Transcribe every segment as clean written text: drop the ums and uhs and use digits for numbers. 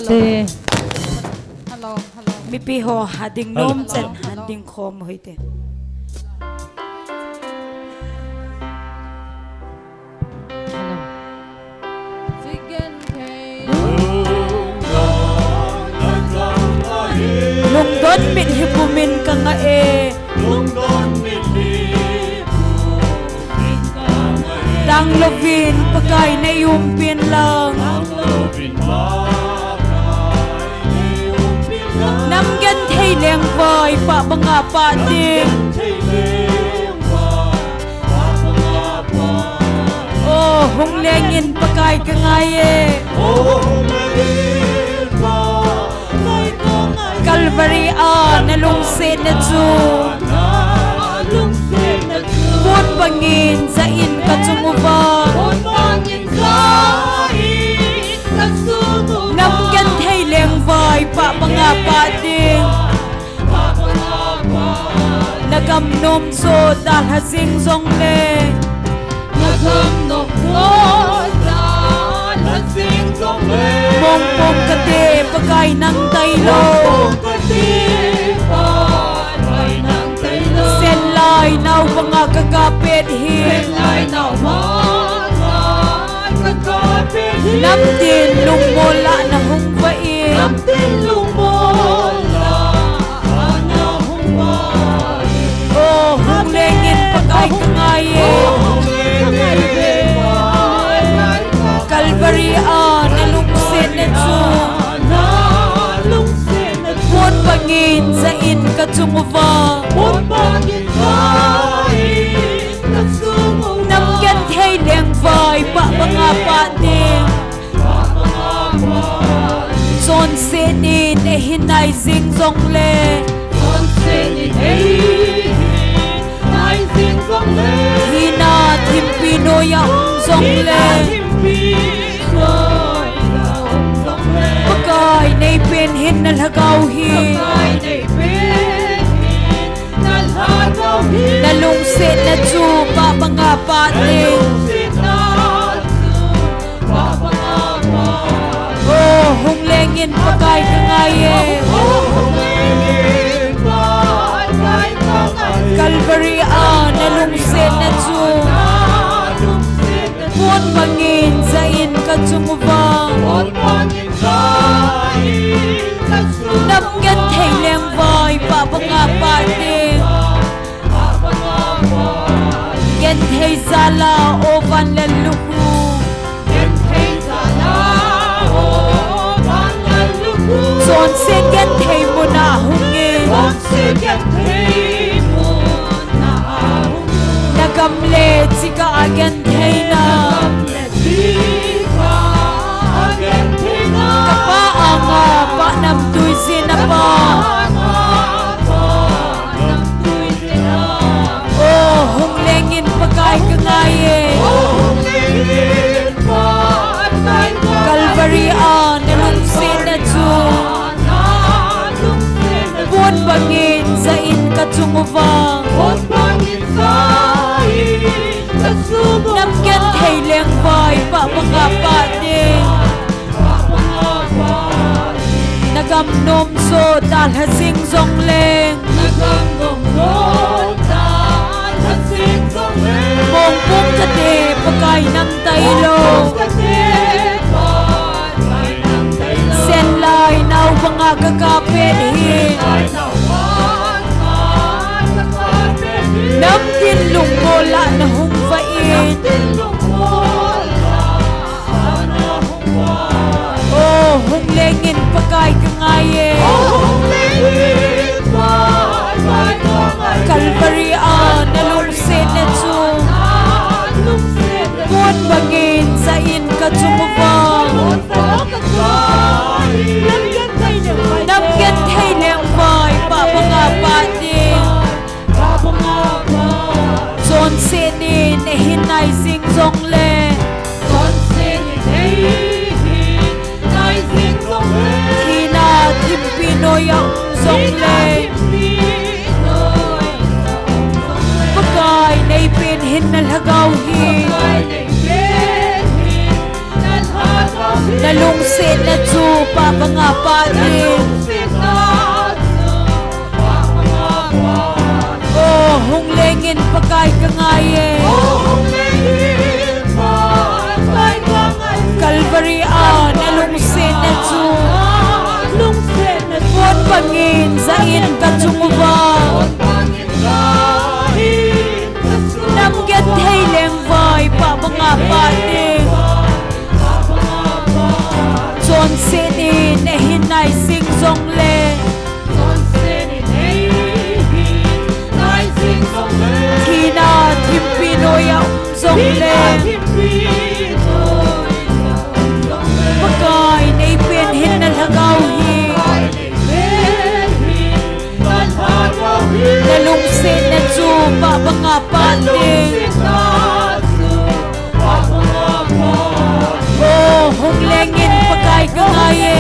te hello mi pi ho hading nom chen handing khom hoite lung don mit hipumin ka nga dang lovin pagay na yumpin lang nam gan thay leng vai pa banga pa ding oh hung lengin pagay ka ngaye Calvary na lungsin na chu Pun bangin sa in katumuva Nam gan thay leng vai pa mga pating Nagam nom so dal hasing zong le Nagam nom so dal hasing zong le Mong pong kate pagay ng taylo Sen lai nau mga kagapit hin Nam din lumola na hungvain Oh hunglengin pagay kangayin Calvary na lungsin na chun Pun bangin sa in katumuva Nam gan thay leng vai pa mga pating Son sinin hinay zing zong le Hina timpino yang zong le Pagay na ipinhin na lagaw hin Nalungsit na chupa mga pating Oh hunglengin pagay ka ngaye Calvary nalungsit na chupa Pun bangin sa in katumuva Nam gan thay leng vai pa mga pating Gan thay zala o van laluhu Son se gan thay mo na hungin Nagamle chika agan thay na Kapa anga pa nam tuy sinapa Oh hunglengin pagay ka ngaye Calvary nalungsin na chun Pun bangin sa in katumuva Nam gan thay leng vai pa mga pating Nagam nom so dal hasing zong leng Mong pong kate pagay ng taylo Sen lai nau mga kakapit hin Nam din lungmola na hungvain Oh hunglengin pagay ka ngaye Calvary nalungsin na chun Pun bangin sa in katumuva Nam gan thay leng vai pa mga pating Son sinin hinay zing zong le Hina timpino yang zong le Pagay na ipinhin na lagaw hin Nalungsin na chun na chu Buôn bangin za in ka chungwa Nam get thei leng vai pa banga pa ding Chon se ni ne hin nai sing song le Kina thimpi no ya song le Pakai nei pen hin na lagaw hi Lalung se na chu pa banga pa ding Oh hong lengin pakai kangaye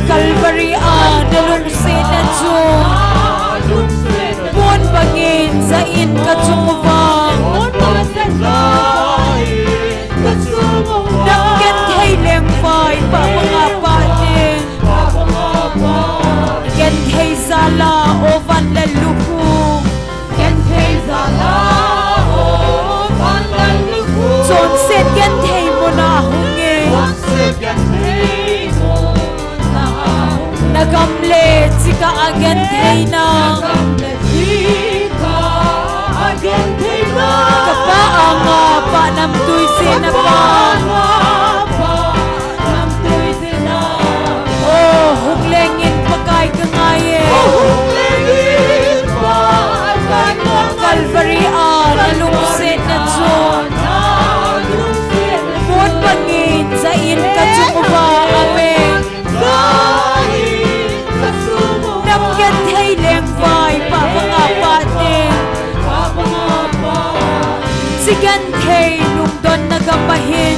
Calvary lalung se na chu Buôn bangin za in ka chungwa Nam get thei leng vai pa banga pa ding Ken thei zala o van la luku Chon set ken thei mo na hunge Nagam le chika again thei na Kapa anga pa nam tui se na pa Oh hung lengin pakai kangaye Calvary lalung se na chu Buôn bangin za in ka chungwa amen Nam get thei leng vai pa banga pa ding Sigan thei lung don nagapahin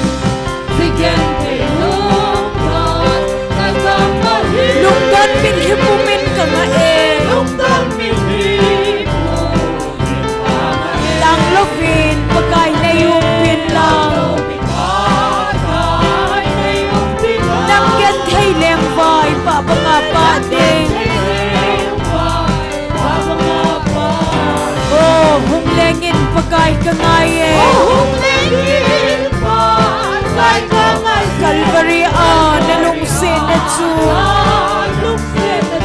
Lung don pinhipumin ka nga Lang lovin pagkay na yung pinlang Nam get thei leng vai pa banga pa ding Oh hung lengin pagkay kangaye Calvary nalung se na chu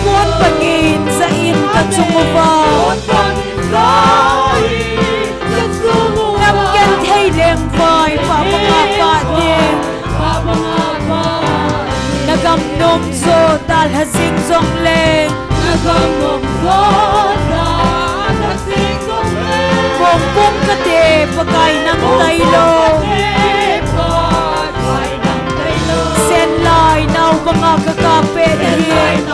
Buôn bangin za in ka chungwa Nam get thei leng vai pa banga pa ding Nagam nom zo dal hazing zong le Bong bong kate pagay ng taylo Sen lai nau banga kakape dihin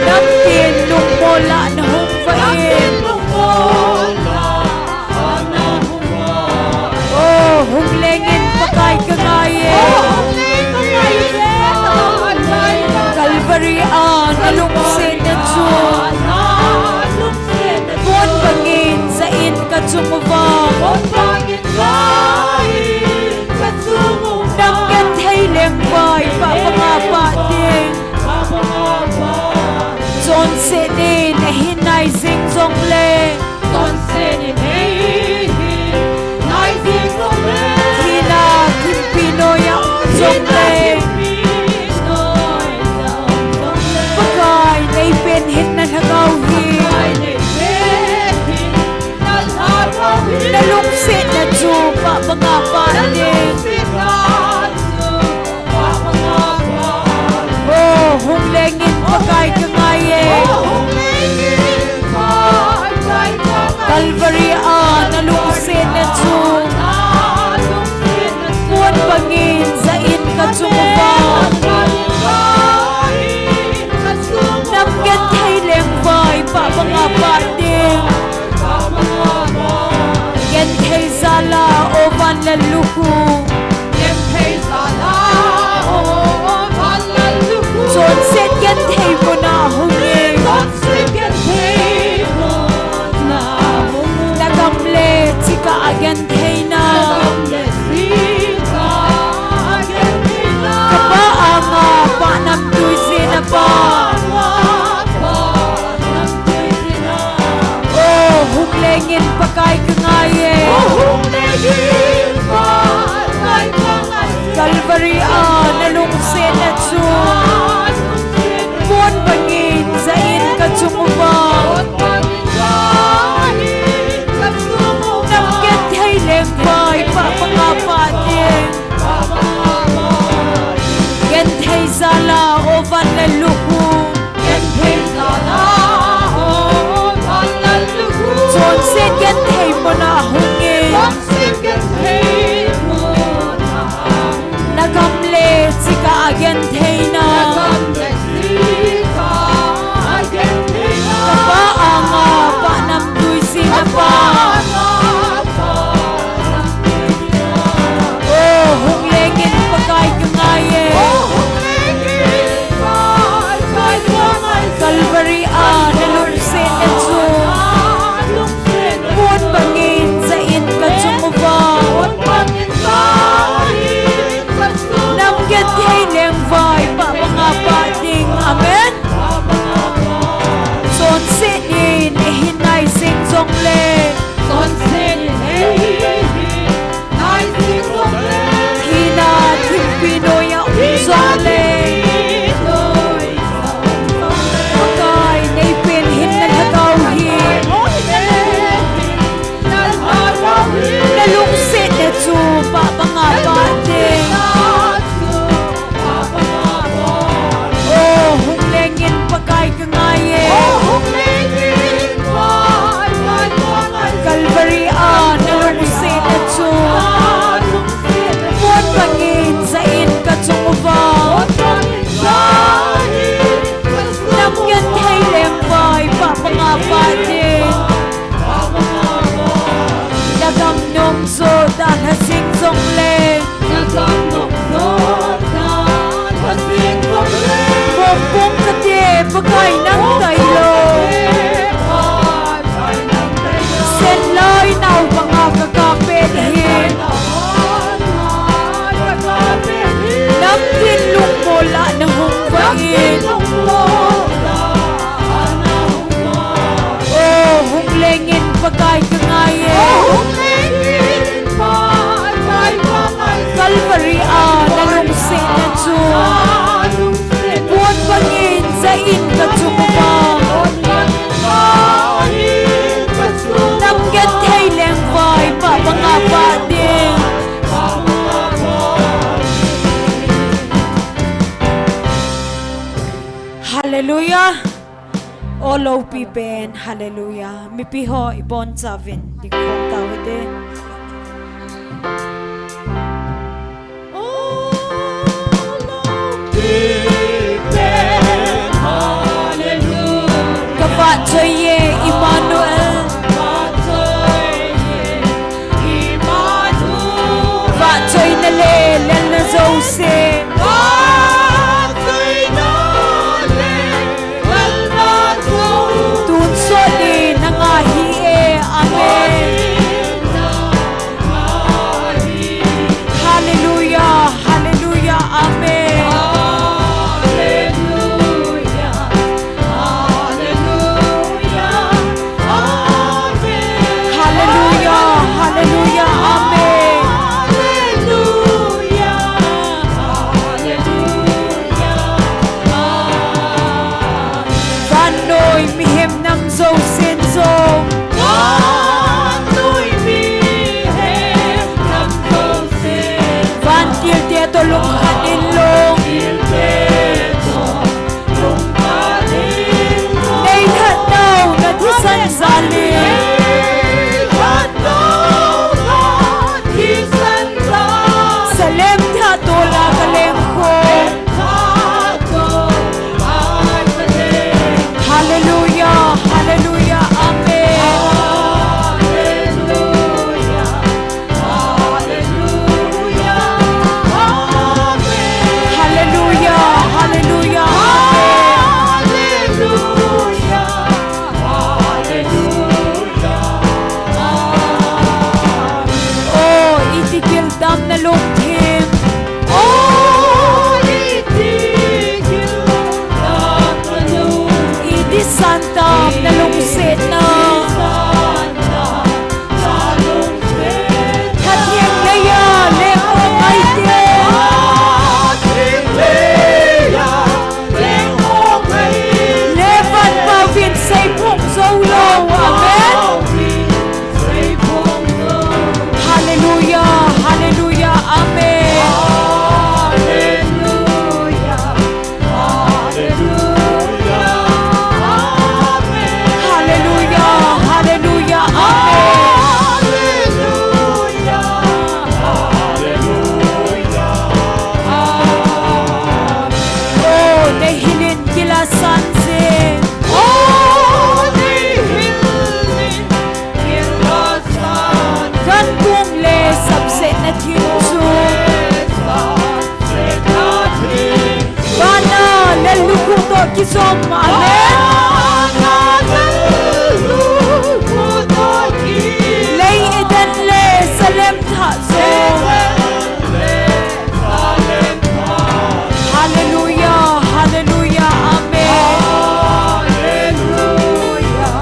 Nam tin lung mola na hong vain Oh hung lengin pagay kangaye Calvary nalung se na chu Buôn bangin sa in ka chungwa Nam get thei leng vai pa banga pa ding Chon se ni ne hin nai sing song le Kina thimpi no ya song le Pakai nei pen hin na lagaw hi Lalung se na chu pa banga pa ding Oh hung lengin pakai kangaye Calvary nalung se na chu Buôn bangin za in ka chungwa Nam get thei leng vai pa banga pa ding Ken thei zala o van la luku Chon set ken thei mo na hunge Nagam le chika again thei na Kapa anga pa nam tui se na pa Oh hung lengin pakai kangaye pagay ng taylo sen loy naw mga kakapelhin nam tin lung mola na hungbain oh hunglengin pagay kangayin Calvary nalungsin na Diyos buwan pangin sa inkatsumbang namgat haileng vay papangapatin Hallelujah Olo pipen Hallelujah mipiho ibon savin di ko tawide Kapatoye Emmanuel Kapatoy na lelen na Jose Tunso din na ngahiye Amen Hallelujah Hallelujah Amen Kisom Amen Lay eden le salem thaso Hallelujah Hallelujah Amen Hallelujah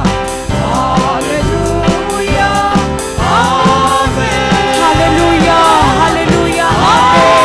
Hallelujah Amen Hallelujah Hallelujah Amen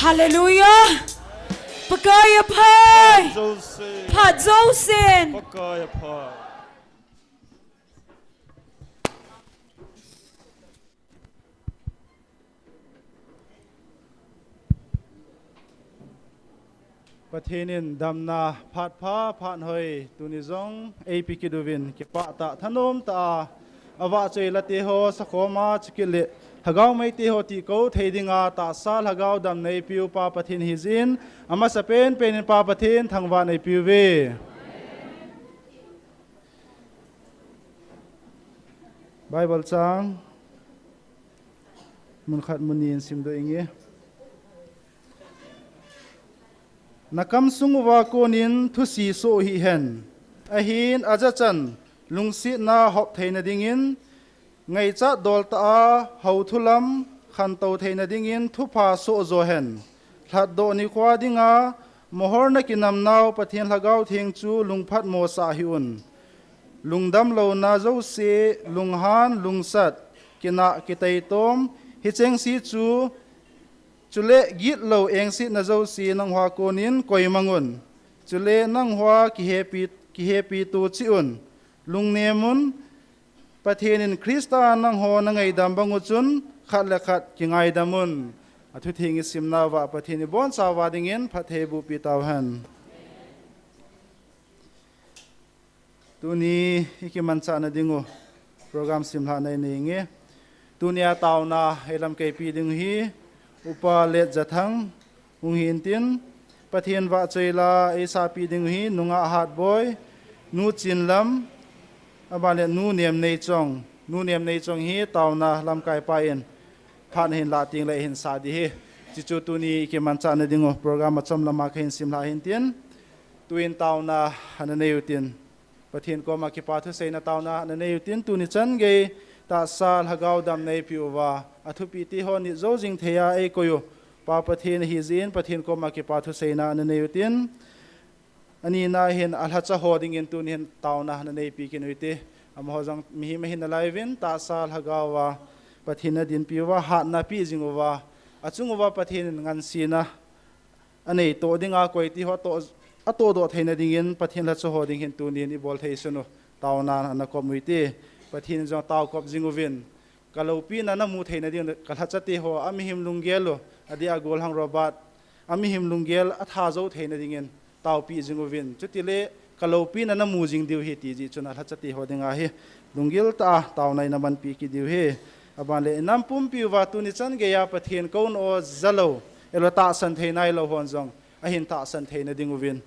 Hallelujah. Pagkaya pay. Jose. Pat Zosin. Pakaya pa. ประเทศนินดำนาพัดผ้าผ่านเฮยตุนิจงเอพิกิดูวินกิปะตะทนมตาอวะเจลติโฮสะโคมาจิกิเลฮะกาวไม่ติโฮติโกเทดิงาตาซาลฮะกาวดำในปิวปาปะทินฮิซินอามาสเปนเป็นปาปะทินทางวานในปิวเวไบเบิลจังมุนขัดมุนีนซิมโดยเงี้ยนักคำสุงวาโกนินทุสีโซฮีเฮนอหินอาจจันลุงสินาหอบเทนดิงินไงจัดดอลตาเฮาทุลัมขันโตเทนดิงินทุพาโซโซเฮนหลัดโดนิควาดิงามหรนักินำนาวปะเทียนละกาวเทียงจูลุงพัดโมสาฮิอุนลุงดำโลนาเจ้าเสลุงฮานลุงสัดกินะกิตัยตอมฮิเจงซีจูจุเลกิดเหลาเองสินะเจ้าสีนังหัวโกนินกอยมังอุนจุเลนังหัวกิเฮปีตูจิอุนลุงเนมุนประเทศนินคริสตานังหัวนังไงดำบังอุจุนขัดและขัดกิไงดำมุนอทุทิงอิสิมนาวะประเทศนิบอนสาวาดิงินพระเทบุปิตาวหันตัวนี้อีกมันจานดิงูโปรแกรมสิมหาในนี้เงี้ยตัวนี้ตาวนาเฮลัมเกปีดิงฮีอุปาเลจจังอุหินตินประเทศวะเจลาเอซาปีดิงฮีนุงอาหาดบอยนูจินลำอบาเลนูเนียมในจงฮีตาวนาลำไกไปเอ็นผ่านเห็นลาติงและเห็นสาดีจิจูตัวนี้เกมันจานดิงูโปรแกรมมาชมละมาเห็นสิมลาเห็นเตียนตัวอินตาวนาฮันเนยุตินประเทศก็มาคิปาทุเซนตาวนาฮันเนยุตินตัวนี้จันเกตาซาลฮะกาวดำในพิววาอธุปีติฮอนิโจจิงเทียเอโกยุปาประเทศฮิซินประเทศก็มาเก็บปาทุเซนาในยุตินอันนี้น่าเห็นอัลฮัจฮอดิงินตุนเห็นตาวนะในปีกินวิติอามฮอจังมีไม่เห็นอะไรวินตาซาลฮะกาวาประเทศนดินพิววาหัดนาปีจิงวาอจุงวาประเทศงานซีนะอันนี้โตดิงากวยที่ฮอโตอโตโดเทนดิงินประเทศฮัจฮอดิงินตุนเห็นอีบอลเทสโนตาวนาอันกอมวิติประเทศจังตาวกอบจิงวินกาลูปีนั้นน้ำมูเทนดินกัลฮัจติโฮอามิหิมลุงเกลอดีอากอลฮังโรบัตอามิหิมลุงเกลอัฐาโจเทนดินตาวปีจิงวินจุดที่เล่กาลูปีนั้นน้ำมูจิงดิวเฮติจิจุนฮัจติโฮดิงาเฮลุงเกลตาตาวในน้ำมันปีกิดิวเฮอาบันเล่น้ำปุ่มปิววัตุนิจันเกียประเทศกอนโอซาโลเอลตาสันเทนายโลฮอนจงอหินตาสันเทนดิงวิน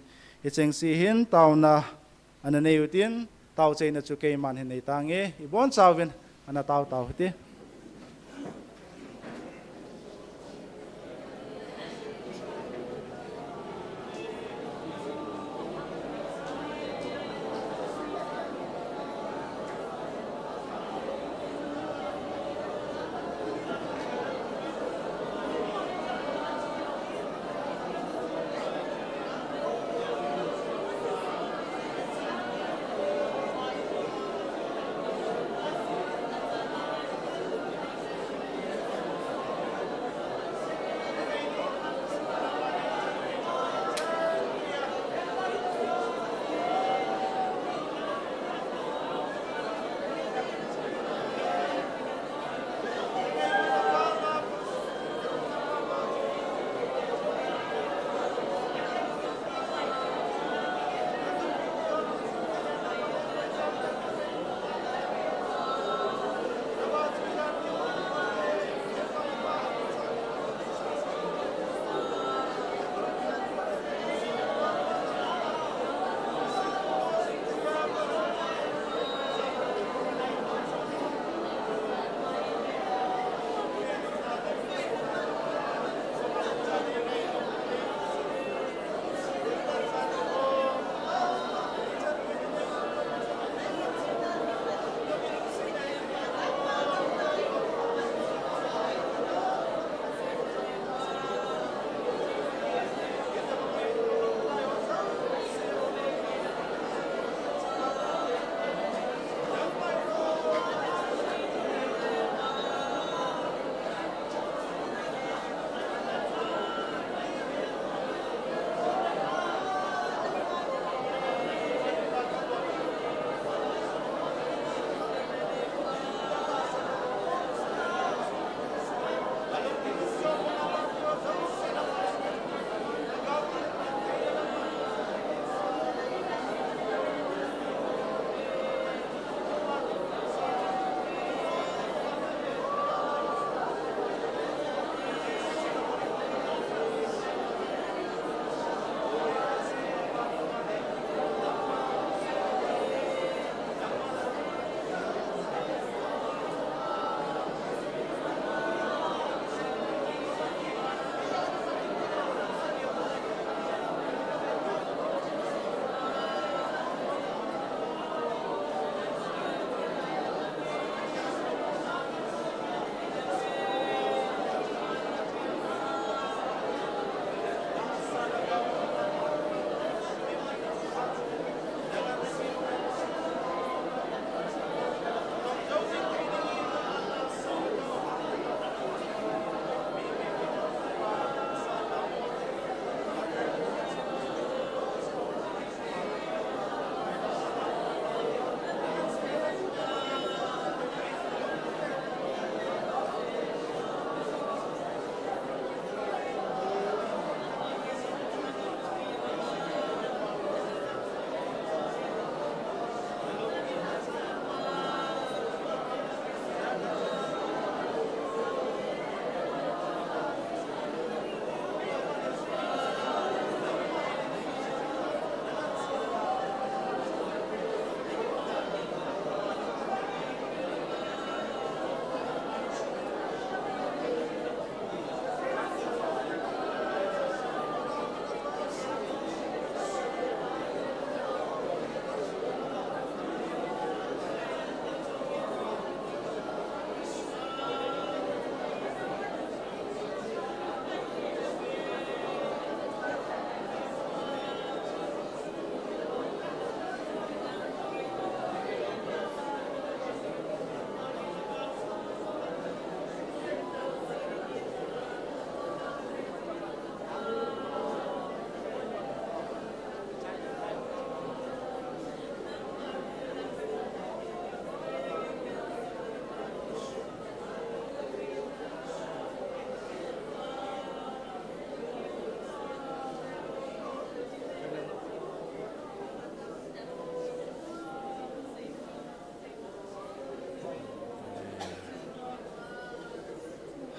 เฮเจงซีหินตาวนาอันนั้นยุตินตาวเจนจุเกยมันเห็นในต่างเงอีบอนสาววินอันนั้นตาวที่ อ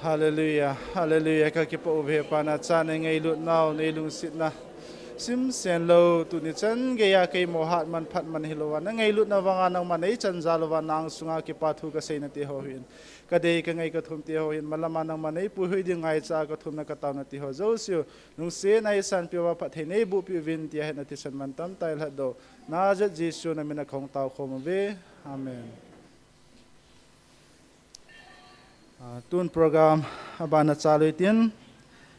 Hallelujah, hallelujah. Kakipa ubhe pana chan ngay lut now nay lung sit na. Sim sen lo tu ni chan gaya kay mohat man phat man hilowan. Na ngay lut na wanga nang manay chan zalowan nang sunga ki pathu ka say na tihohin. Kaday ka ngay kathum tihohin malaman nang manay puhoy di ngay cha kathum na kataw na tiho. Zosyo nung sen ay san piwa pat hinay bu piwin tiyahin na tisan man tam tayo hado. Najat Jesu na minakong tao komabe. Amen. Tun program abana chaloy tin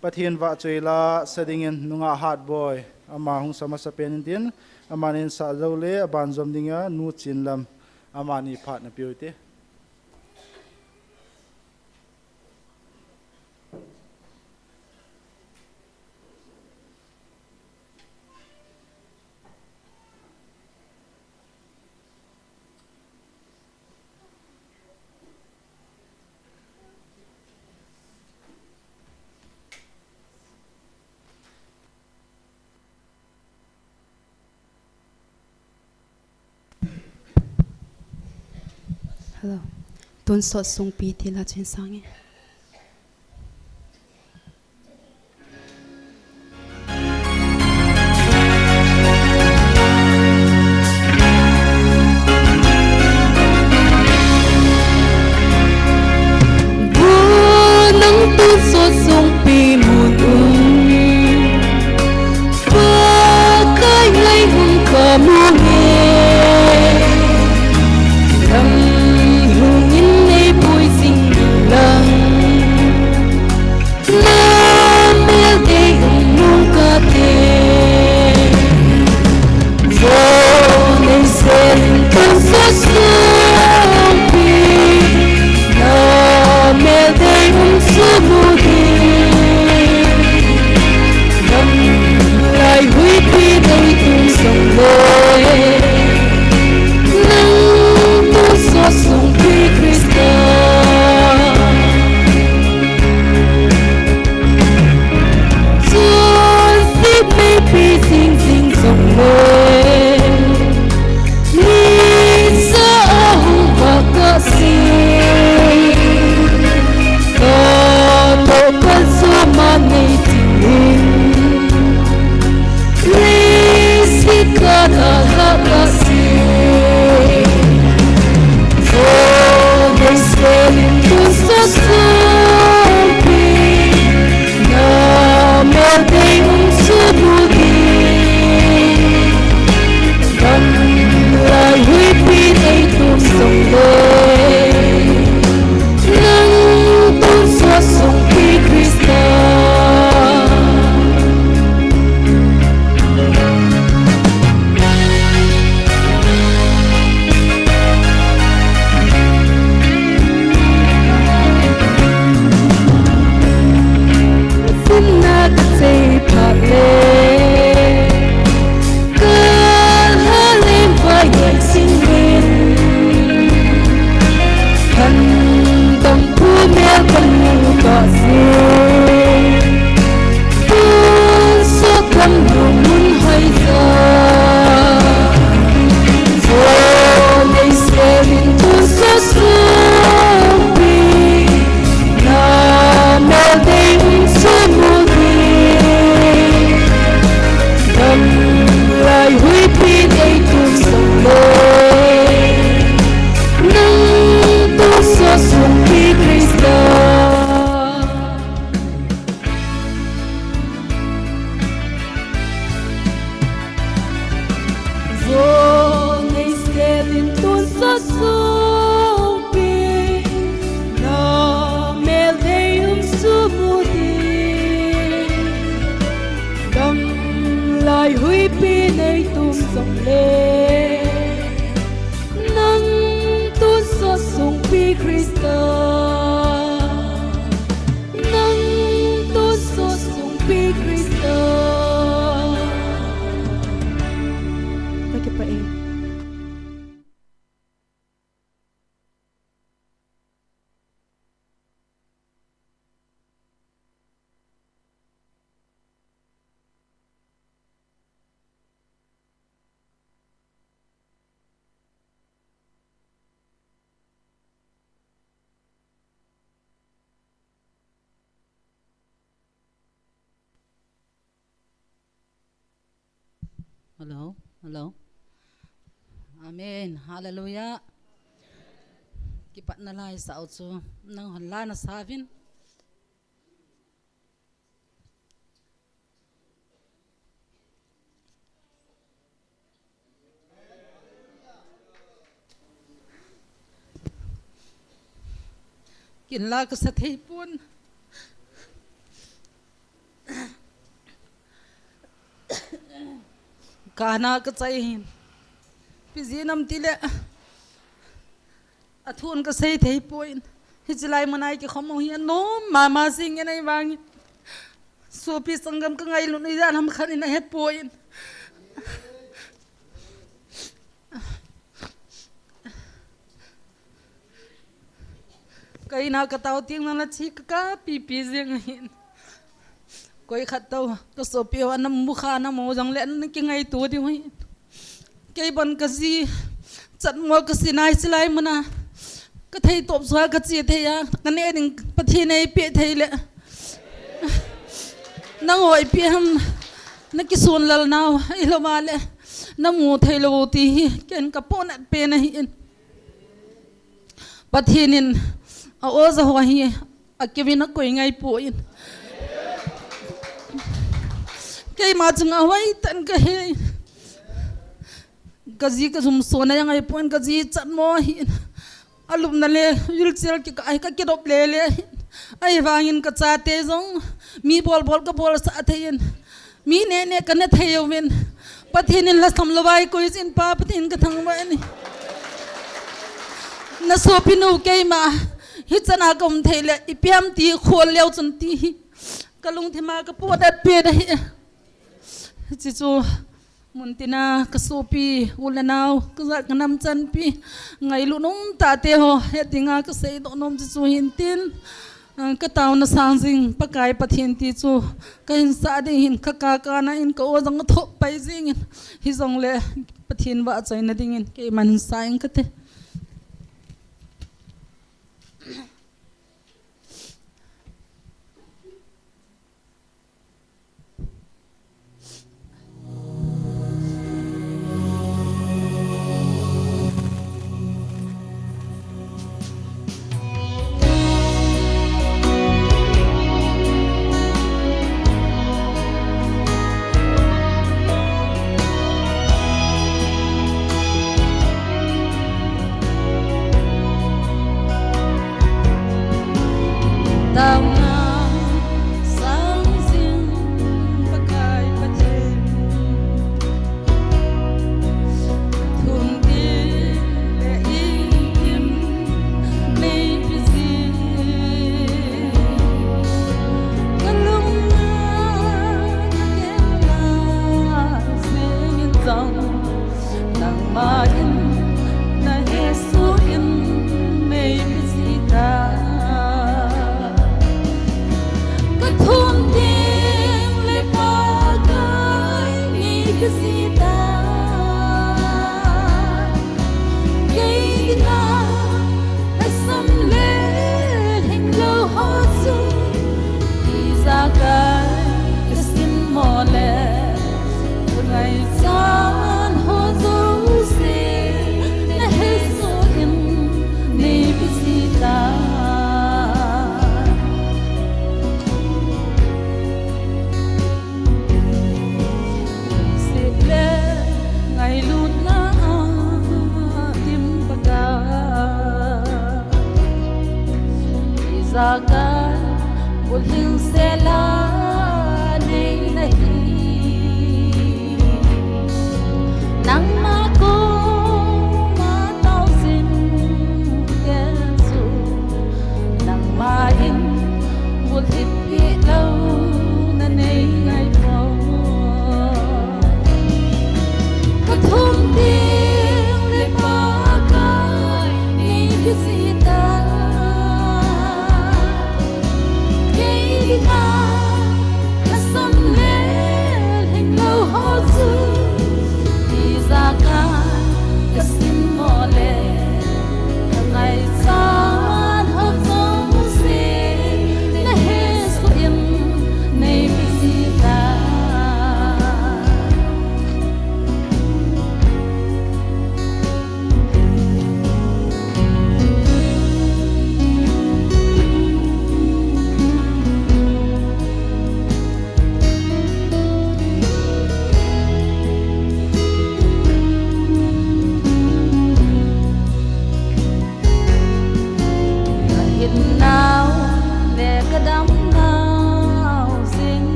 pathin wa choila sadingin nunga hard boy ama hung sama sa penin tin amanin sa zole aban zom dinga nu chinlam amani phat na piute Hello. Tun sot SONGPI ti la chen sange. Nang tun sot SONGPI mun Pakai ngay hung kamunge Hello, hello. Amen. Hallelujah. Kipat na lai sa utso nang hala na savin. Kinla ka sa tipon. Kana ka tsayin. Pizinam tila. Athun ka say tipon. Hijilay manay ki khomo hiya no mama singin ay bangin. So pisangam ka ngay lunay dan ham kanina hepoin. Kay nakataw ting na chik ka pipizing hin. Koy khataw ka sopi wa nam mukha na mo jang len ki ngai tu di hui. Kay ban ka si chat mo ka sinai silai mana. Ka thei top swa ka chi thei ya kan e ding pathi nei pe thei le. Nang oi pi ham na ki sun lal naw ilo male. Na mu thei lo ti ken ka pon at pe na hin. Pathinin Oza wahi akibina ko ingay po yun. Kay matsunga wai tan kahe. Kazi ka sumsona yang ay po yun kazi chat mo hin. Alum na le wheelchair ki ay ka kirop lele. Ay vangin ka chate zong mi bol ka bol sa athayin. Mi ne ka na thayo men. Pathinin la samlawai ko isin pa patin ka thangwa ni. Na sopinu kay ma Hitsana kom thele ipiam ti khol leo chun ti kalung thima ka pot at pe dai chichu muntina ka sopi ulanaw ka nam chan pi ngai lu nong ta te ho hetinga ka sei do nom chichu hintin ka taw na sangjing pakai pathin ti chu ka hin sa de hin ka na in ka ozang tho pai jing hi zong le pathin wa chaina dingin ke man saing ka te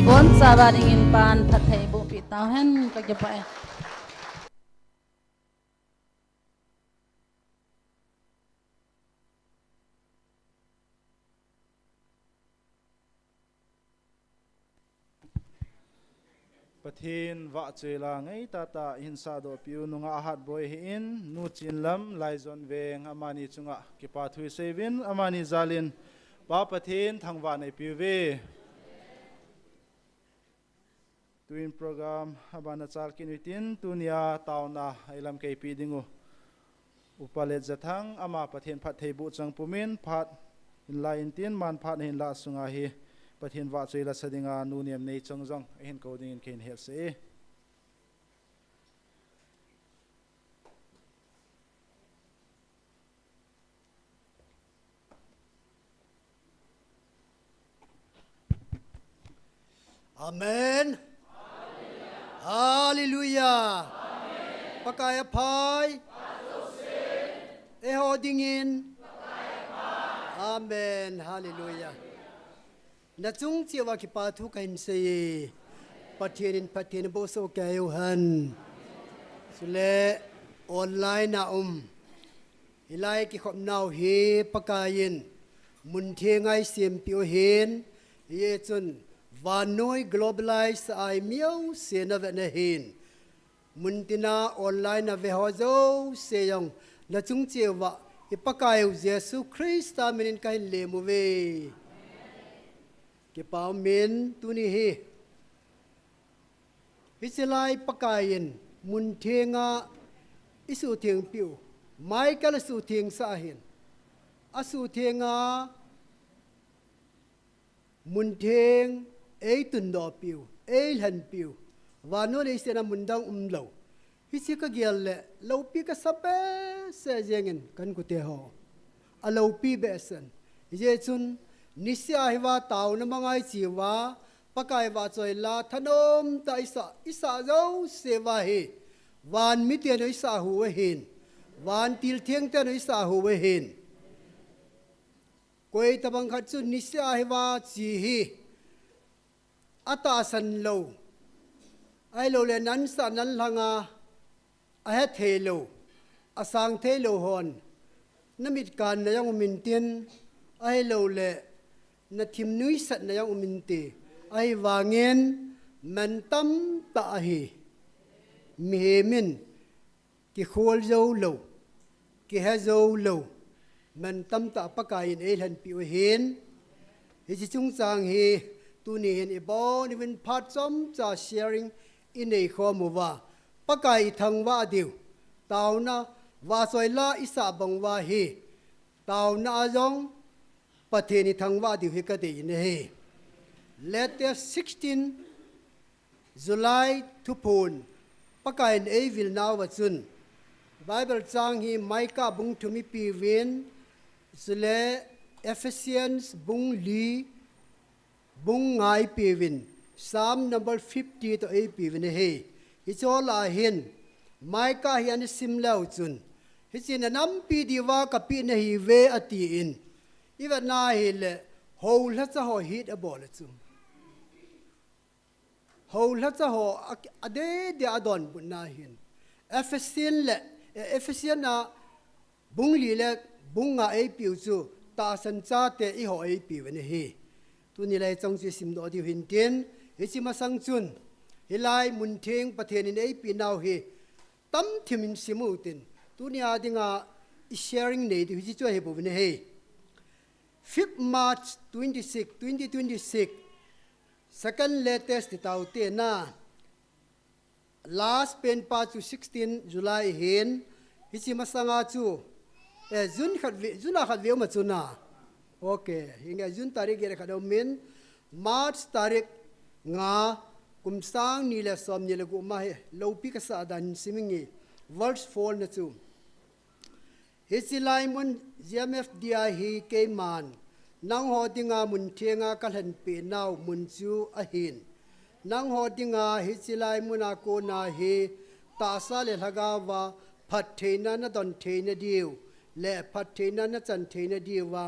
bon sabar ingin pan pathai bo pitau hen kajapai Pathin va chela ngai tata hinsa do piu nunga ahat boy hin nu chin lam laizon veng amani chunga ki pa thui sevin amani zalin pa pathin thangwa nei piu ve tuin program abana chal kinutin tunia tauna ilam ke pi dingu upalet jathang ama pathin phat thei bu chang pumin phat in lain tin man phat hin la sunga hi pathin wa chela sadinga nu niam nei chongjong hin coding in ken het se Amen. Hallelujah. Pakaya pai. Eho dingin. Amen. Hallelujah. Na chung chiwa ki pa thu kain se pathin bo so kayo han sule online na hilai ki khom nau he pakayin mun the ngai sim pio hen ye chun vanoi globalize ai miau se na ve na hin muntina online na ve ho zo se yong na chung chiwa ipakayo Jesus Christ amen kain le mu ve ke pau min tu ni hi hiselai pakayin mun thenga isu theng piu mai kal su theng sa hin asu thenga mun theng ei tun do piu ei han piu wanu le sena mundang lo hisi ka gial le lo pi ka sape se jengen kan ku te ho a lo pi be sen je chun nisya hiwa taw na mangai chiwa pakai wa choi la thanom ta isa zo sewa he wan mi te no isa hu we hin wan til thieng te no isa hu we hin koi tabang khat chu nisya hiwa chi hi ata san lo ai lo le nan sa nan langa a he the lo asang the lo hon namit kan na yang min tin ai lo le na thim nui sat na yang uminti ai wangen man tam ta hi mi min ki khol zo lo ki ha zo lo man tam ta pakain el han pi hen hi chi chung chang hi tu ni hen e bo ni win phat chom cha sharing in ei kho mu wa pakai thang wa diu tauna wa soi la isa bang wa hi tauna azong patheni thangwa di hikate in he letter 16 July to pon pakain ei vil naw wachun Bible chang hi maika bung thumi pi wen zule Ephesians bung li bung ngai pi win Psalm number 50 to 8 pi win he it's all a hin maika hian sim lau chun hichin nampi diwa ka pi na hi ve ati in even na hele whole has a ho hit a ball chum whole has a ho ade de adon bunna hin Ephesian na bungli le bunga ai piu chu ta san cha te I ho ai piu ne hi tu ni lai chong chi sim do di hin ten hi chi ma sang chun hilai mun theng pathen in ai pi naw hi tam thimin simu tin tu ni adinga sharing nei di hi chu he bu ne hi 5 March 26, 2026, second latest taute na last pen pa to 16 July hen hichi masanga chu juna khat ve ma chuna okay hinga jun tarik ge khadom min March tarik nga kumsang ni le som ni le gu ma he lopi ka sa dan simingi verse 4 na chu hichi laimun GMFDI hi ke man nang ho dinga mun thenga kalhan pe naw mun chu a hin nang ho dinga hi chilai muna ko na hi ta sa le laga wa phat theina na don theina diu le phat theina na chan theina diu wa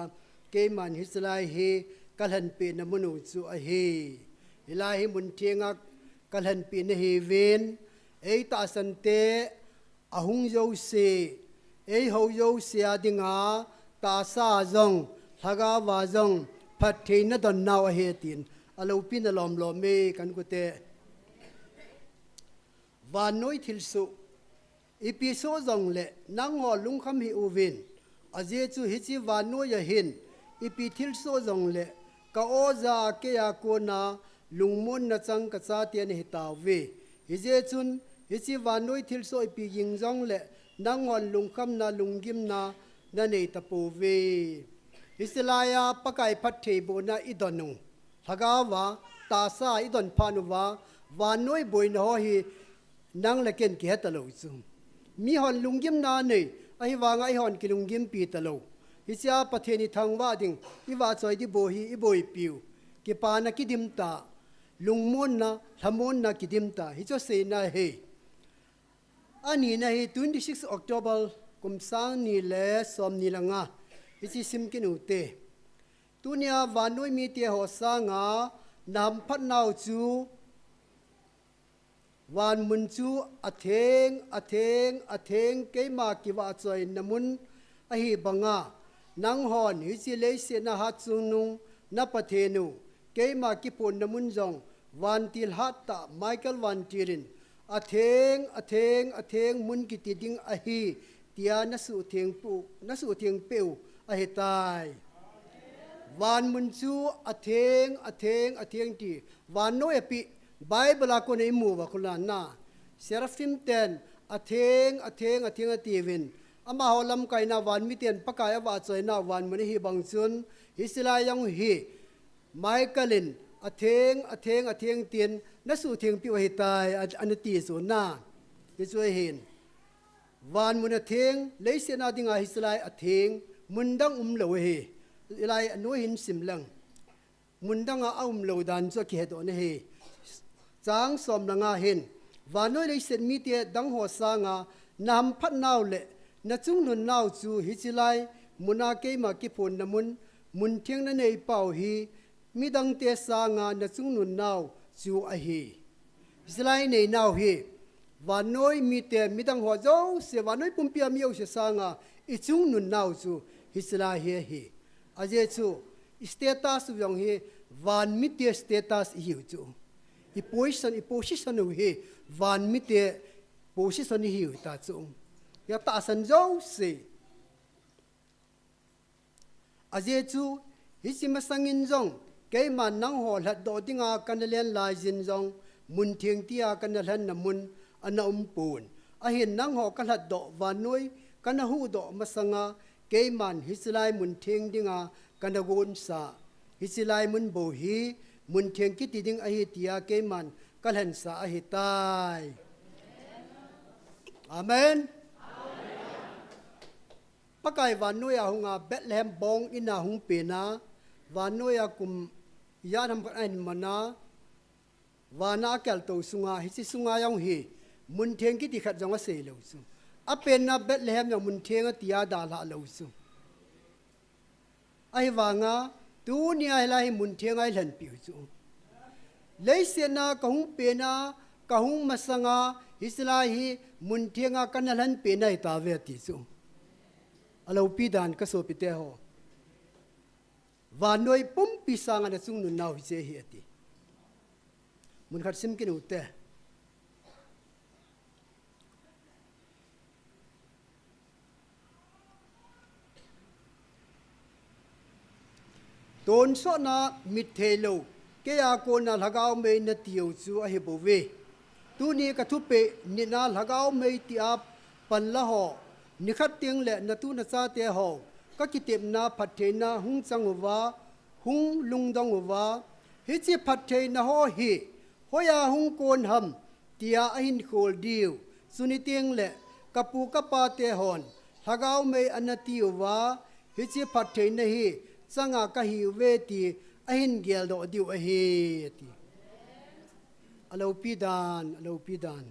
ke man hi chilai hi kalhan pe na munu chu a hi ilahi mun thianga kalhan pi na hi ven ei ta san te ahung yo se ei ho yo se adinga ta sa zong thaga wa zong phat theina don naw a he tin alo pin alom lo me kan ku te van noi thil su ipi so zong le nang ho lung kham hi uvin aje chu hi chi van noi ya hin ipi thil so zong le ka oza ke ya ko na lungmon na chang ka cha te ni taw ve hi je chun hi chi van noi thil so ipi ying zong le nang hon lung kham na lungim na na nei ta pu ve Isilaya pakai pathei bona idonu thagawa ta sa idon phanuwa vanoi boina ho hi nang leken ke talo chu mi hon lungim na nei ai wanga ai hon kilungim pi talo hicha patheni thangwa ding iwa choi di bo hi iboi piu ki pa na kidim ta lungmon na thamon na kidim ta hi cho se na he ani na hi 26 October kumsang ni le som ni langa ichi sim kinu te tunia vanoi mi te ho sanga nam phat nau chu wan mun chu atheng keima kiwa choi namun a hi banga nang hon hi chi le se na ha chung nung na pathenu keima ki pon namun jong wan til hat ta Michael wan tirin atheng mun ki ti ding a hi tia na su theng peu a he tai van mun chu atheng ti van no epi bible ko nei mu wa kula na seraphim ten atheng ativin ama holam kai na van mi ten pakai wa choi na van mun hi bang chun hisila yang hi michaelin atheng tin na su theng pi wa he tai an ti so na ti choi hin van mun atheng leise na dinga hisila atheng mundang lo he ilai no hin simlang mundang a lo dan cho ki do ne he chang som langa hin vanoi le sen mi te dang ho sanga nam phat naw le na chung nun naw chu hi chilai muna ke ma ki phon namun mun theng na nei pau hi mi dang te sanga na chung nun naw chu a hi chilai nei naw hi vanoi mi te mi dang ho zo se vanoi pumpia mi o se sanga I chung nun naw chu hisla he aje chu status yong he van mi te status hi chu I position he van mi te position hi ta chu ya ta san zo se aje chu hi sim sangin jong ke man nang ho lat do dinga kan len lai jin jong mun thieng tia kan lan na mun ana pun a hin nang ho kan lat do van noi kan hu do masanga ke man hislai mun thieng dinga kan gon sa hislai mun bo hi mun thieng ki ti ding a hi tia ke man kan han sa a hi tai amen pakai van noi a hunga Bethlehem bong ina hung pe na van noi a kum ya nam an mana wana kal to sunga hi si sunga yang hi mun thieng ki ti khat jong a se lo su apen na Bethlehem yang mun thieng a tia da la lo su ai wanga tu ni ai lai mun thieng ai lan piu chu leisena ka hung pe na ka hung masanga hisla hi mun thieng a kan lan pe nai ta ve ti chu alo pi dan ka so pi te ho van noi pum pi sanga na chung nun nau hi che hi ati mun khat sim kin u te ton so na mit thelo ke ya ko na lagaw me na tiu chu a he bo ve tu ni ka thu pe ni na lagaw me ti ap pan la ho ni khat ting le na tu na cha te ho ka ki tem na phat the na hung chang wa hung lung dong wa hi chi phat the na ho hi hoya hung kon ham tia a hin khol diu suni ting le kapu ka pa te hon lagaw me anati wa hi chi phat the na hi sanga ka hi ve ti a hin gel do diu a hi ti alo pi dan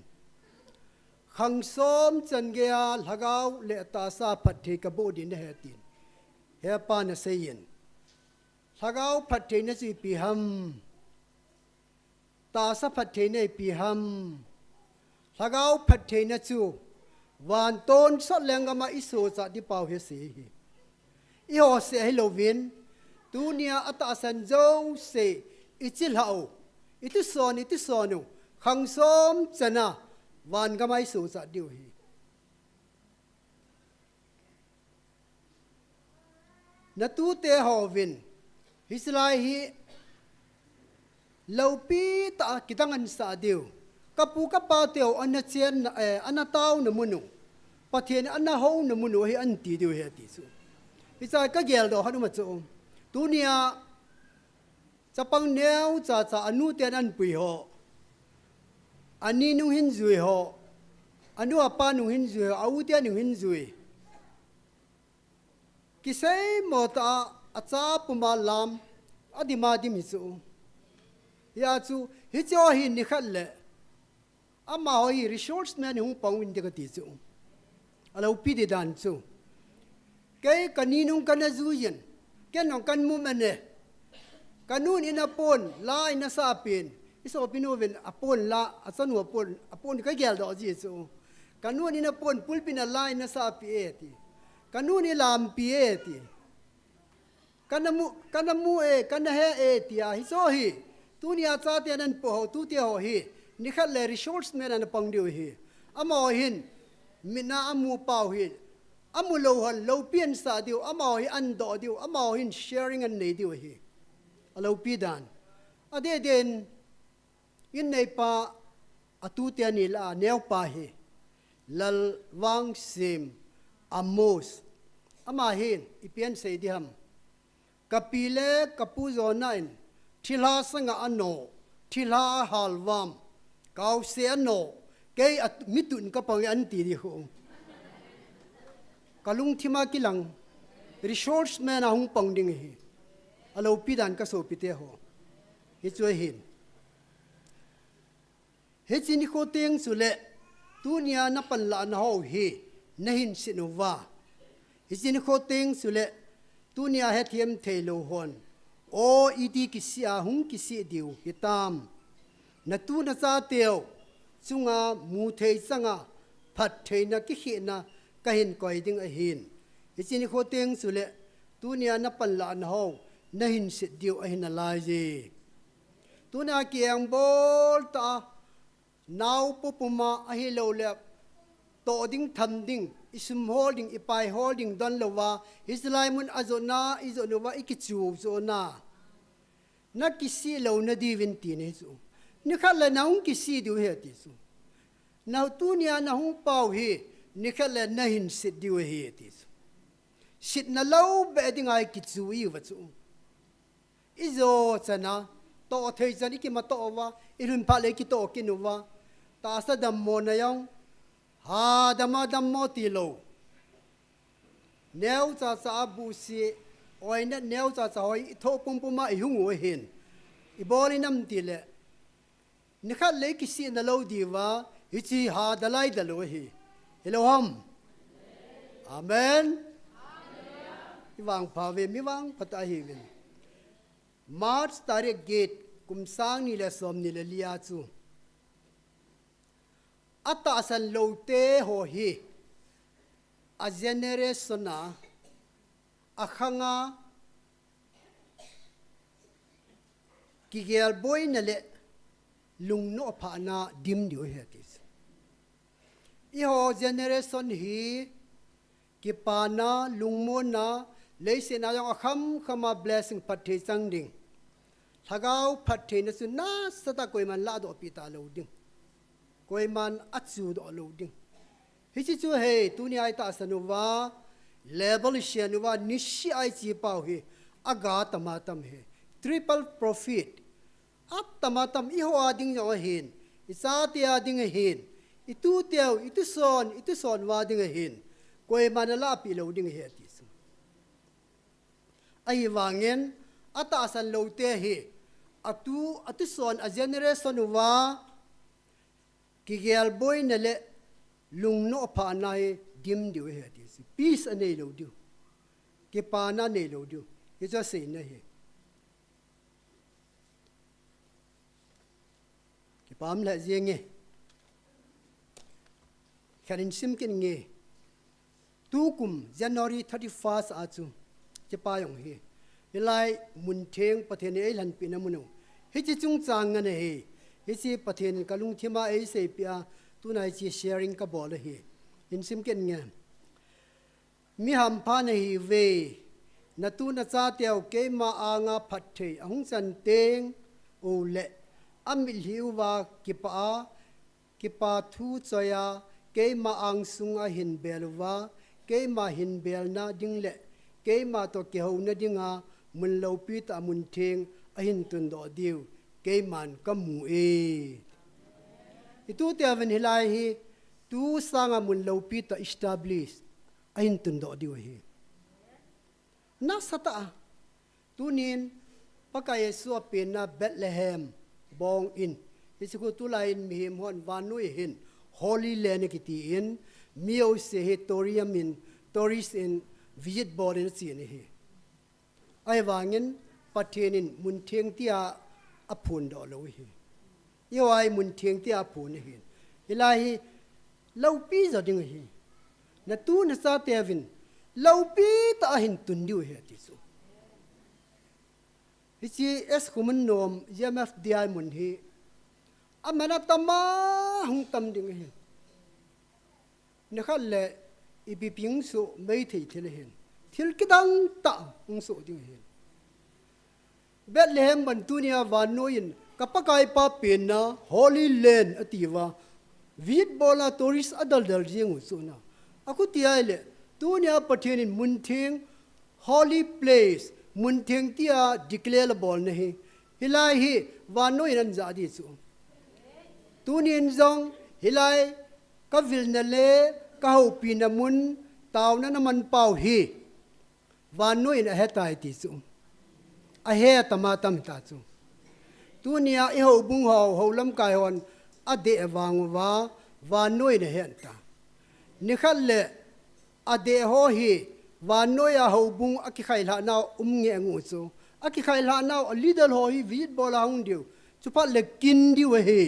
khang som chan ge a lagaw le ta sa phat the ka bo din he tin he pa na se yin lagaw phat the na si pi ham ta sa phat the nei pi ham thagau phat the na chu wan ton sot lengama iso cha di pau he si I ho se hi lovin tunia ata san zo se ichil hau itu sonu khang som chana wan gamai su cha diu hi na tu te hovin hislai hi laupi ta kitangan sa diu kapu ka pa teo ana chen ana taw na munu pathian ana ho na munu hi an ti diu he ti su hisai ka gel do hanu ma chu tunia chapang neu cha cha anu ten an pui ho ani nu hin zui ho anu apa nu hin zui au ten nu hin zui kisai mo ta acha puma lam adima dim su ya chu hi cho hi ni khat le ama hoi resource man hu pawin de ka ti chu alo pi de dan chu kai kaninung kana zuyen kenong kan mu mane kanun ina pon la ina sa pin iso pinuven apon la asanu apon ka gel do ji chu kanun ina pon pulpina la ina sa pi eti kanun ni lam pi eti kanamu kana he eti a hi so hi tunia cha te nan po tu te ho hi ni khat le resource men an pang diu hi amo hin mina amu pau hi amu lo hon lo pian sa diu amo hi an do diu amo hin sharing an nei diu hi alo pi dan ade den in nei pa atu te ni la neu pa hi lal wang sim amos ama hin ipian sei di ham kapile kapu zonain thila sanga ano thila halwam kau se ano ke mitun ka pang an ti di ho kalung thima kilang resource man a hung pang ding hi alo pidan ka so pite ho hi choi hin he chini ko teng sule tunia na pan la na ho hi na hin sinova hi chini ko teng sule tunia he thiam thelo hon o idi kisia hung kisi diu hitam na tu na cha teo chunga mu thei changa phat thei na ki hi na ka hin koi ding a hin hi chini ko teng sule tunia na pan la na ho na hin sit diu a hin la ji tuna kiang bol ta now popuma a hi lo le to ding tham ding isum holding ipai holding don lowa islaimun azona izonova ikichu zona na kisi lo na divin ti ne su ni khala naung kisi du he ti su now tunia na hung pau hi ni khala na hin sit diu he ti su sit na lo be ding ai kichu i wa chu izo chana to thei chani ki ma to wa irun pa le ki to kinuwa ta sa dam mo na yang ha dama dam mo ti lo neu cha cha bu si oi na neu cha cha hoi tho pum pum ma i hung o hin i boli nam ti le ni kha le ki si na lo di wa hi chi ha dalai da lo hi hello ham amen i wang pa ve mi wang pata hi vin march tarik gate kum sang ni le som ni le lia chu ata san lo te ho hi a generation na akhanga kigel boy na le lungno pha na dim dio he tis I ho generation hi ki pa na lungmo na leise na yang akham khama blessing pathe changding thagau pathe na su na sata koi man la do pi ta lo ding koi man achu do lo ding hi chi chu he tu ni ai ta sanuwa level shenuwa nishi ai chi pau hi aga tamatam he triple profit at tamatam I ho ading yo hin isa ti ading hin itu teo itu son wa ding hin koi man la pi lo ding he ti su ai wangen ata san lo te hi atu son a generation wa kigel boy na le lungno pha na he dim diu he ti si peace anei lo diu ke pa na nei lo diu he jo sei na he ปามละเจียงเงแค่นินซิมกันเงตูกุม January 31 อาจูจะปายองเฮเฮไลมุนเทงประเทศนี้หลันปีน้ำมุนเฮจิจุงจางเงินเฮเฮจิประเทศกะลุงที่มาเอเซปีอาตุนายจี sharing กับบอลเฮนินซิมกันเงมีหำพานเฮเวนัตูนัจาเตียวเกมาอางาพัดเทอหงสันเตงโอเละอามิลฮิววากิปาทูจอยาเกมาอังสุงอาหินเบลวาเกมาหินเบลนาดิงเละเกมาตัวเกหูนาดิงามุนเลวปีตามุนเทงอาหินตุนดอดิวเกมันกัมมูเอitu te aven hilai hi tu sanga mun lo pi ta establish ain tun do diu hi na sata tunin paka yesu pe na Bethlehem bong in isiku tu lain mi him hon vanui hin holy land ki ti in mio se he torium in tourist in visit board in si ni hi ai wangin pathenin mun theng tia aphun do lo hi yêu ai muốn thiêng tia phun hi ilahi lâu pi giờ ding hi na tu na sa tia vin lâu pi ta hin tun diu he ti su hi chi KHOMUNNOM GMFDI mun hi amana tama hung tam ding hi na khal le ibi ping su mei thei thil hin thil kidang ta hung su ding hi Bethlehem ban tunia vanoin kapakai pa pena holy land ativa vid bola tourist adal jing usuna aku tiaile tunia pathenin munthing holy place munthing tia declare bol nahi hilai hi vanoi ran jadi chu tunin zong hilai ka vilna le ka ho pinamun tauna naman pau hi vanoi na hetai ti chu a he tamatam ta chu tunia i ho bung ho lam kai hon ade awang wa noi ne hen ta ni khal le ade ho hi wa noi a ho bung aki khai la naw nge ngu chu aki khai la naw a leader ho hi vid bola hung diu chu pa le kin diu he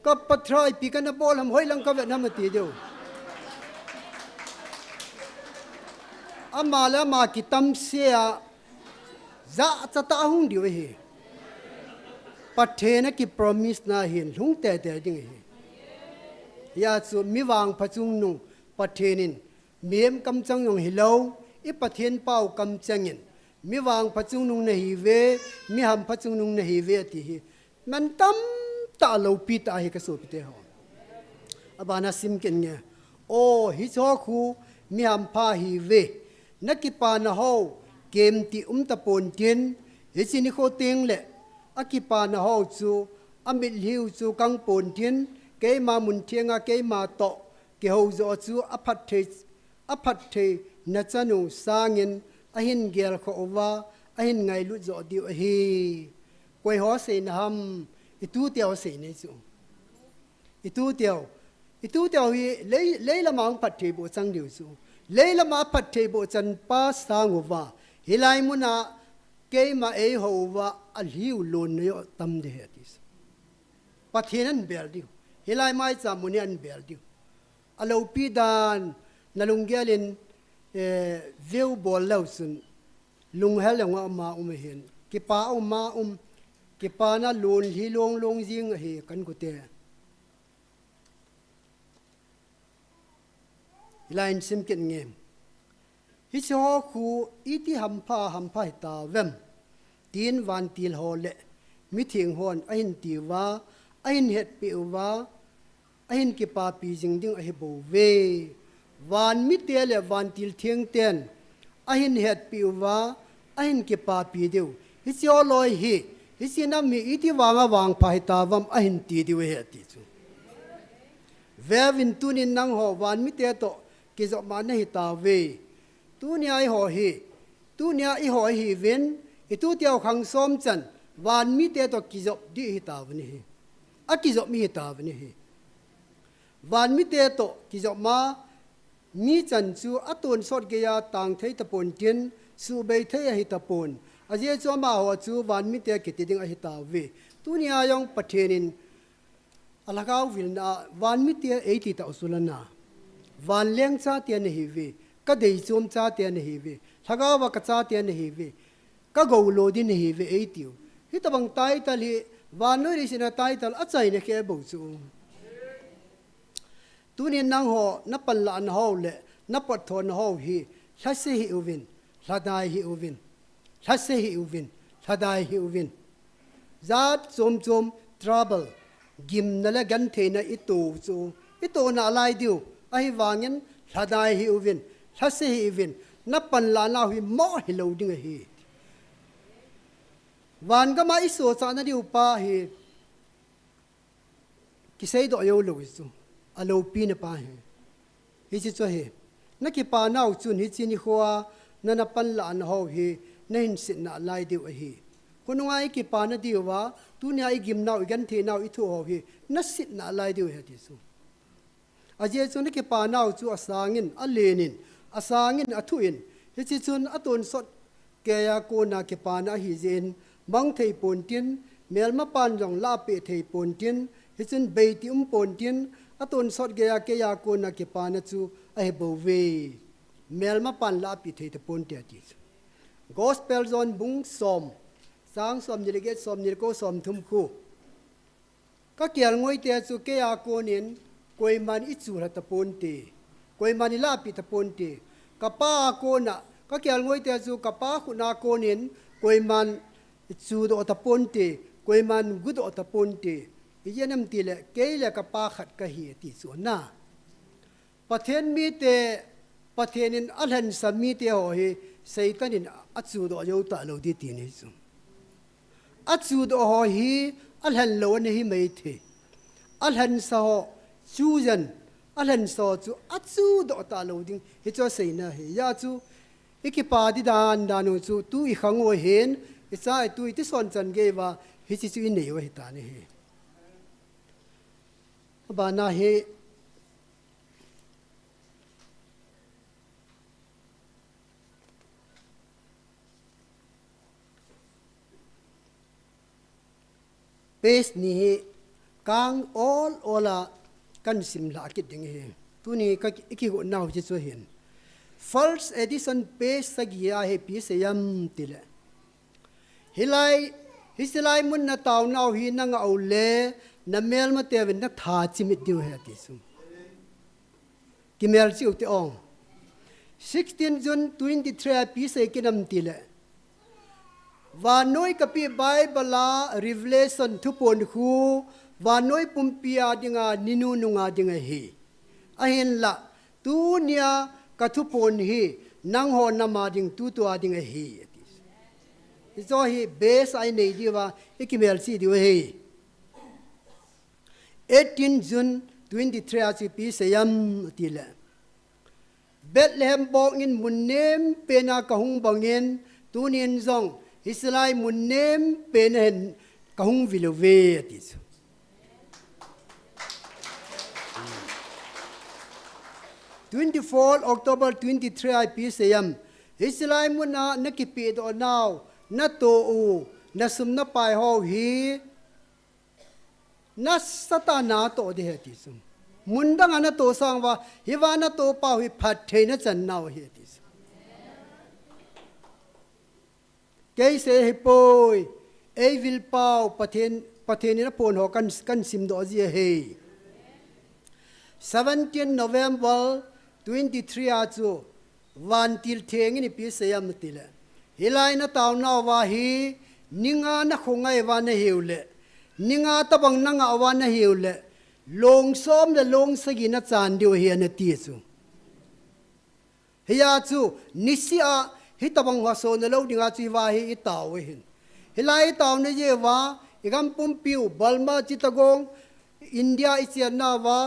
ka patrai pi kana bol ham hoi lang ka ve nam ti diu amala ma kitam sia za chata hung diu he pathena ki promise na hin lung te ding hi ya chu mi wang phachung nu pathenin mem kam chang yong hilo I pathen pau kam changin mi wang phachung nu na hi ve mi ham phachung nu na hi ve ti hi man tam ta lo pi ta hi ka so pi te ho abana sim ken nge o hi cho khu mi ham pha hi ve nakipa na ho kem ti ta pon tin hi chini kho teng le akipa na ho chu amit hiu chu kang pon tin ke ma mun thianga ke ma to ke ho zo chu aphat the na chanu sangin ahin gel kho wa ahin ngai lu zo diu hi koi ho se na ham itu tiao se ne chu itu tiao hi leila mang phat the bo chang diu chu leila ma phat the bo chan pa sang wa hilai muna ke ma e ho wa a liu lon yo tam de hetis pathenan bel diu hilai mai cha munian bel diu alo pi dan nalunggelin view bol lausun lung hel nga ma hen ki pa ma ki pa na lon hi long jing he kan ko te line sim ken ngem hi cho khu iti hampha ta vem tin van til hole mi thing hon ahin ti wa ahin het pi wa ahin ki pa pi jing ding a he bo ve van mi te le van til thieng ten ahin het pi wa ahin ki pa pi deu hi cho loi hi sinam mi iti wang pa ta wam ahin ti diu he ti chu vevin tunin nang ho van mi te to ki zo ma na hi ta ve tunia I ho hi ven itu tiao khang som chan van mi te to kizop di hi ta vni hi a kizop mi hi ta vni hi van mi te to kizop ma mi chan chu atun sot ge ya tang thei ta pon tin su bei thei hi ta pon a je cho ma ho chu van mi te ki ti ding a hi ta ve tu ni ayong pathenin alagaw vilna van mi tia 80 ta usulana van leng cha tia ne hivi ka dei chom cha tia ne hivi thagawa ka cha tia ne hivi ka go lo din ne hivi 80 hi tabang title hi van noi ri sina title achai ne ke bo chu tu ni nang ho na pan la an ho le na pat thon ho hi thase hi uvin thadai hi uvin thase hi uvin thadai hi uvin zat chom trouble gim na la gan theina itu chu itu na alai diu ai wangin thadai hi uvin thase hi uvin na pan la na hi mo hi lo ding hi wan ga ma iso cha na diu pa hi ki sei do yo lo chu alo pi na pa hi hi chi cho hi na ki pa nau chun hi chi ni khwa na na pan la an ho hi na hin sit na lai diu hi kunungai ki pa na diu wa tu ni ai gim nau gan the nau i thu ho hi na sit na lai diu he ti su aje chun ki pa nau chu asangin alenin asangin athuin hi chi chun atun sot ke ya ko na ki pa na hi zen mang thei pon tin mel ma pan jong la pe thei pon tin hi chun be ti pon tin atun sot ge ya ke ya ko na ki pa na chu ai bo ve mel ma pan la pi thei te pon te ti gospel zone bung som sang som ni ge som ni ko som thum khu ka kial ngoi te chu ke ya ko nin koi man i chu ra ta pon te koi man la pi ta pon te ka pa ko na ka kial ngoi te chu ka pa khu na ko nin koi man chu do ta pon te koi man gu do ta pon te i yenam ti le ke le ka pa khat ka hi ti chu na pathen mi te pathenin alhan sami te ho hi saitanin achu do yo ta lo di ti ni chu achu do ho hi alhan lo ne hi mai the alhan sa ho chujan alhan so chu achu do ta lo ding hi cho sei na hi ya chu ikipa di dan danu chu tu i khango hen i cha tu i ti son chan ge wa hi chi chu i nei wa hi ta ni hi ba na he base ni kang all ola kan sim la ki ding he tu ni ka ki go naw ji chu hin false edition page sagia he pi se yam tile hilai mun na taw naw hi na nga ole na mel ma te wen na tha chi mi diu he ti su ki mel chi u te ong 16 June 23 pi se ki nam tile và nói cái Bible là Revelation thu pon khu và nói Nampi Adinga ninu nunga dinga hi ahin la tu nia ka thu pon hi nang ho nama ding tu tu adinga hi so hi base ai nei diwa ikimel si diwa hi 18 June 23 achi pi sayam tila Bethlehem bong in munnem pena kahung bangin tunin zong Israel munnem penen kahung vilove atis 24 October 23 IPCM Israel muna nakipi do now na to u na sumna pai ho hi na satana to de atis mundang ana to sangwa hiwana to pa hi phat theina chan naw hi atis cái sẽ hiệp bồi ai vil pau pathen na pon ho kan sim do ji he 17 November 23 a chu van til theng ni pi sayam tile hilai na taw na wa hi ninga na khongai wa na heule ninga tabang na nga wa na heule long som le long sagi na chan dio hi na ti chu hiya chu nisia hi tabang wa so na lo dinga chi wa hi taw hin hilai taw ne je wa igam pum piu balma chitagong India isian na wa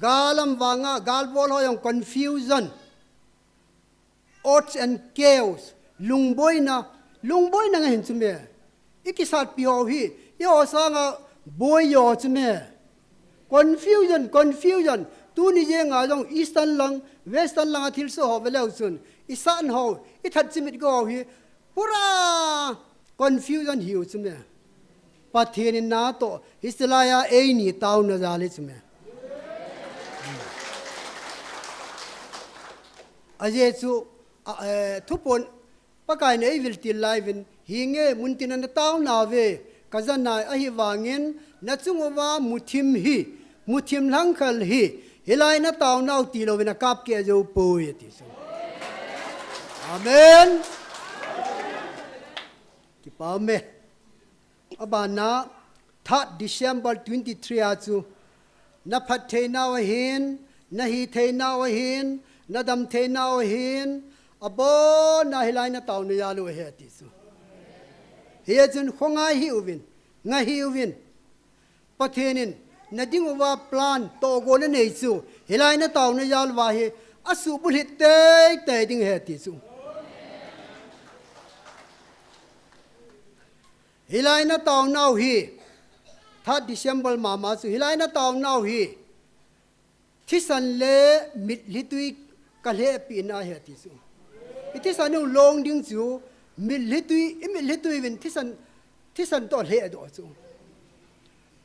galam wanga galbol ho yang confusion odds and chaos lungboy na nga hin chume ikisat pi ho hi yo sanga boy yo chume confusion tu ni je nga jong eastern lang western lang athil so ho velo sun isan ho ithat chimit go hi pura confusion hiu chume pathian in na to hislaya ei ni tau na zali chume aje chu thupon pakai nei vil til live in hinge muntin na tau na ve kazana a hi wangin na chungowa muthim langkhal hi hilai na tau nau ti lo na kap ke jo poi ti so amen ki pa me abana 3 December 23 achu na phat theina wa hin na hi theina wa hin na dam theina wa hin abo na hilai na tau na yalu he ti so he chun khongai hi uvin nga hi uvin pathenin na dingwa plan to go na nei chu hilai na tau na yal wa he asu bul hit te ding he ti chu hilai na tau nau hi 3 December mama chu hilai na tau nau hi thisan le mit litui ka le pi na he ti chu iti sanu long ding chu mit litui win thisan to le do chu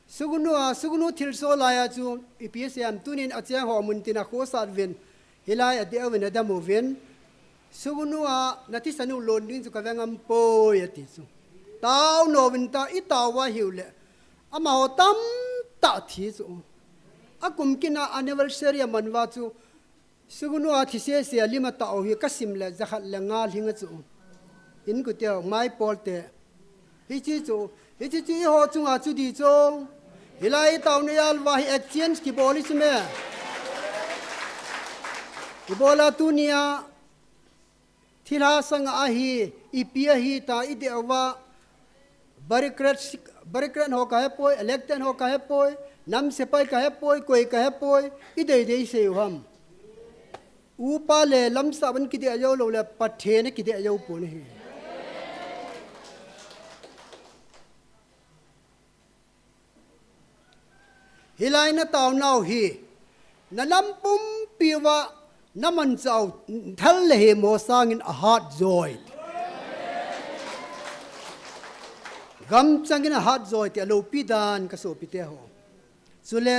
sugunu thil so la ya chu ipsm tunin achang ho mun tina kho sat win hilai ade awin adamu win sugunu na thisanu lon ding chu ka wangam po ya ti chu tao no win ta I tao wa hiule ama ho tam ta thi chu akum kina anniversary man wa chu sugunu thise se lima ta o hi kasim le zakhat le nga hinga chu in ku te mai polte hi chi ho chunga chu di chong hilai tau ne yal wa hi exchange ki bolis me ki bola tunia thila sang a hi ipia hi ta ide wa barikrat ho ka he poi elected ho ka he poi nam sepai ka he poi koi ka he poi ide se hum upa le lam saban ki de ayo lo le pathe ne ki de ayo pu ne hi hilai na tau nau hi na lampum piwa naman chau thal le he mo sang in a heart joy gam changin a heart joy te lo pi dan ka so pi te ho sule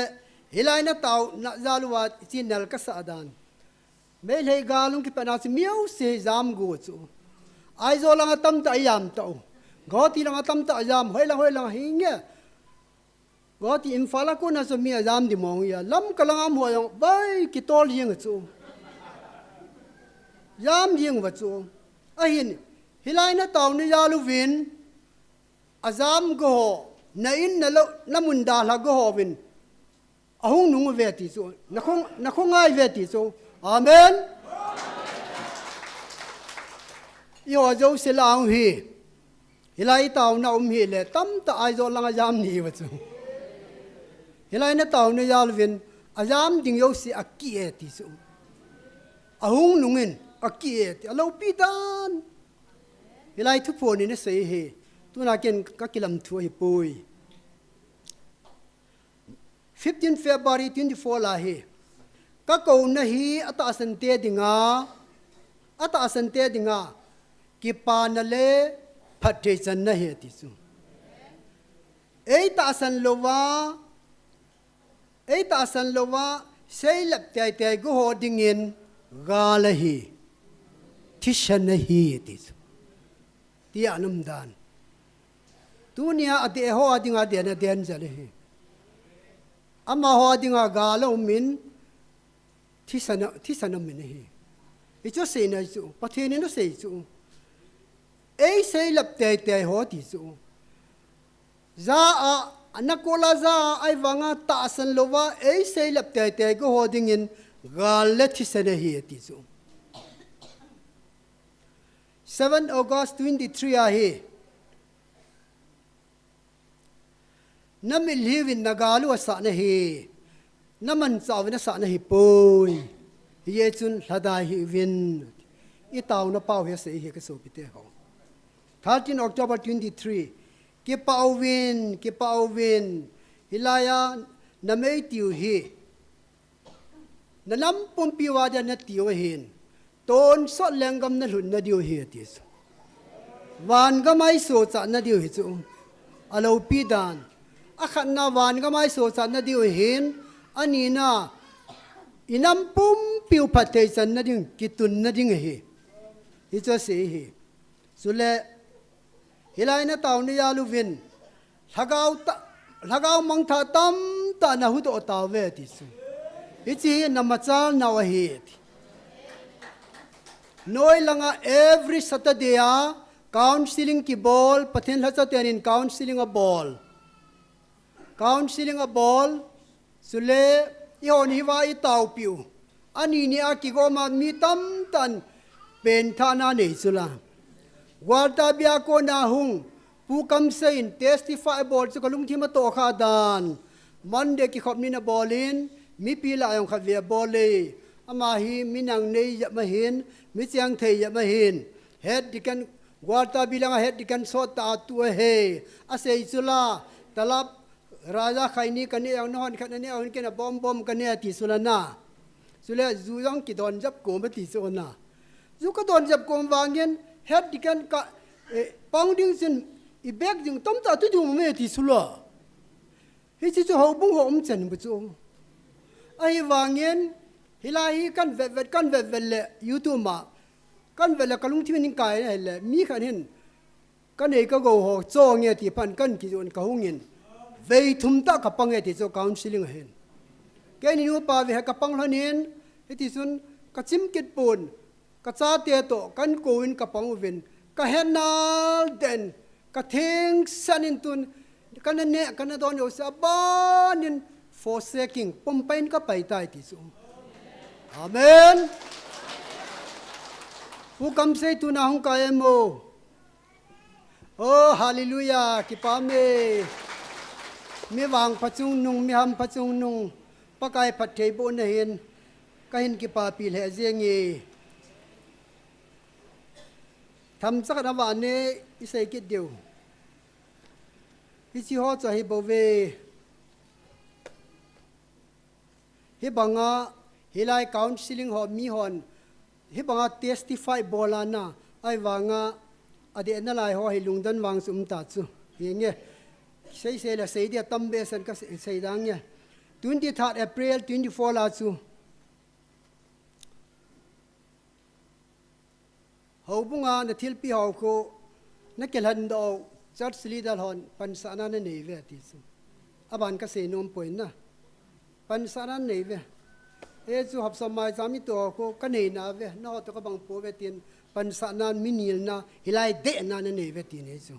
hilai na tau na zaluwa chinal ka sa dan me le galung ki pana si miau se jam go chu ai zo lang atam ta yam tau goti lang atam ta yam hoi lang hinge goti infala ko na so mi jam di mong ya lam kalang am hoyong bai ki tol yeng chu jam yeng wa chu ahin hilai na tau ni yalu win azam go na in na lo namun da la go win ahung nung ve ti chu na khong ai ve ti chu amen yo jo se lang hi hilai tau na hi le tam ta ai zo lang jam ni wa chu hilai na tau na yal win azam ding yo si aki e ti chu ahung nungin aki e ti alo pi dan hilai thu phone ni sei he tu na ken ka kilam thu hi pui 15 February 24 la he ka ko na hi ata asan te dinga ki pa na le phathe chan na he ti chu ei ta san lowa sei lap te go ho dingin ga la hi thishan na hi ti chu ti anum dan tunia ate ho adinga de na den jale hi ama ho adinga ga lo min thisana min hi icho sei na chu patheni no sei chu ei sei lap te ho ti chu za a anakola za ai wanga ta san lowa ei sei lap te go hoding in gal le thisana hi ti chu 7 August 23 a hi namil hiwin nagalu asa na hi naman chawin asa na hi poi ye chun hladai hi win I taw na pau he sei hi ka so pite ho 13 October 23 ki pau win hilaya na mei tiu hi na lam pum piwa da na tiu hin ton so lengam na hun na diu hi ti wan ga mai so cha na diu hi chu alo pidan akhat na wan ga mai so chan na diu hin ani na inam pum piu phathei chan na ding kitun na ding hi cho se hi sule hilai na taw ni yalu win lagaw mang tha tam ta na hu to taw ve ti su ichi na machal na wa hi noi langa every Saturday counseling ki ball pathen la chaten in counseling a ball sule i hon hi wa i taw piu ani ni a ki go ma mi tam tan pen thana nei sula warta bia ko na hung pu kam sein testify ball chu kalung thima to kha dan monday ki khop ni na ballin mi pi la yong kha ve bolle ama hi minang nei ya ma hin mi chiang thei ya ma hin het dikan warta bilang het dikan so ta tu he asei chula talap raja khaini kani ang non khan ani ang kena bom kani ati sulana sule zuyang ki don jap ko ma ti sona zu ka don jap ko wangin het dikan ka pang ding sin i bek ding tom ta tu du me ti sula hi chi chu ho bung ho chen bu chu ai wangin hilahi kan vet le youtube ma kan vet la kalung thi ning kai le mi khan hin kan ei ka go ho cho nge ti pan kan ki jon ka hungin vei thum ta ka pang e ti cho counseling hen ke ni nu pa ve ka pang hanin ti sun ka chim kit pun ka cha te to kan ko in ka pang ven ka henal den ka thing sanin tun kan ne kan don yo sa banin forsaking pompain ka pai tai ti su amen hukam se tu na hung ka emo oh hallelujah ki pa me mi wang phachung nung mi ham phachung nung pakai phathei bo na hin ka hin ki pa pi le jengi tham sak na wa ne isai ki deu ichi ho cha hi bo ve hi banga hilai counseling ho mi hon hi banga testify bolana ai wanga ade na lai ho hi lungdan wang sum ta chu yenge sei la sei dia tambe san ka sei dang ya 23 April 24 la chu ho bunga na thilpi ho ko na kelhan do church leader hon pansana na nei ve ti chu aban ka sei nom point na pansana nei ve e chu hap samai chami to ko ka nei na ve no to ka bang po ve tin pansana minil na hilai de na nei ve ti ne chu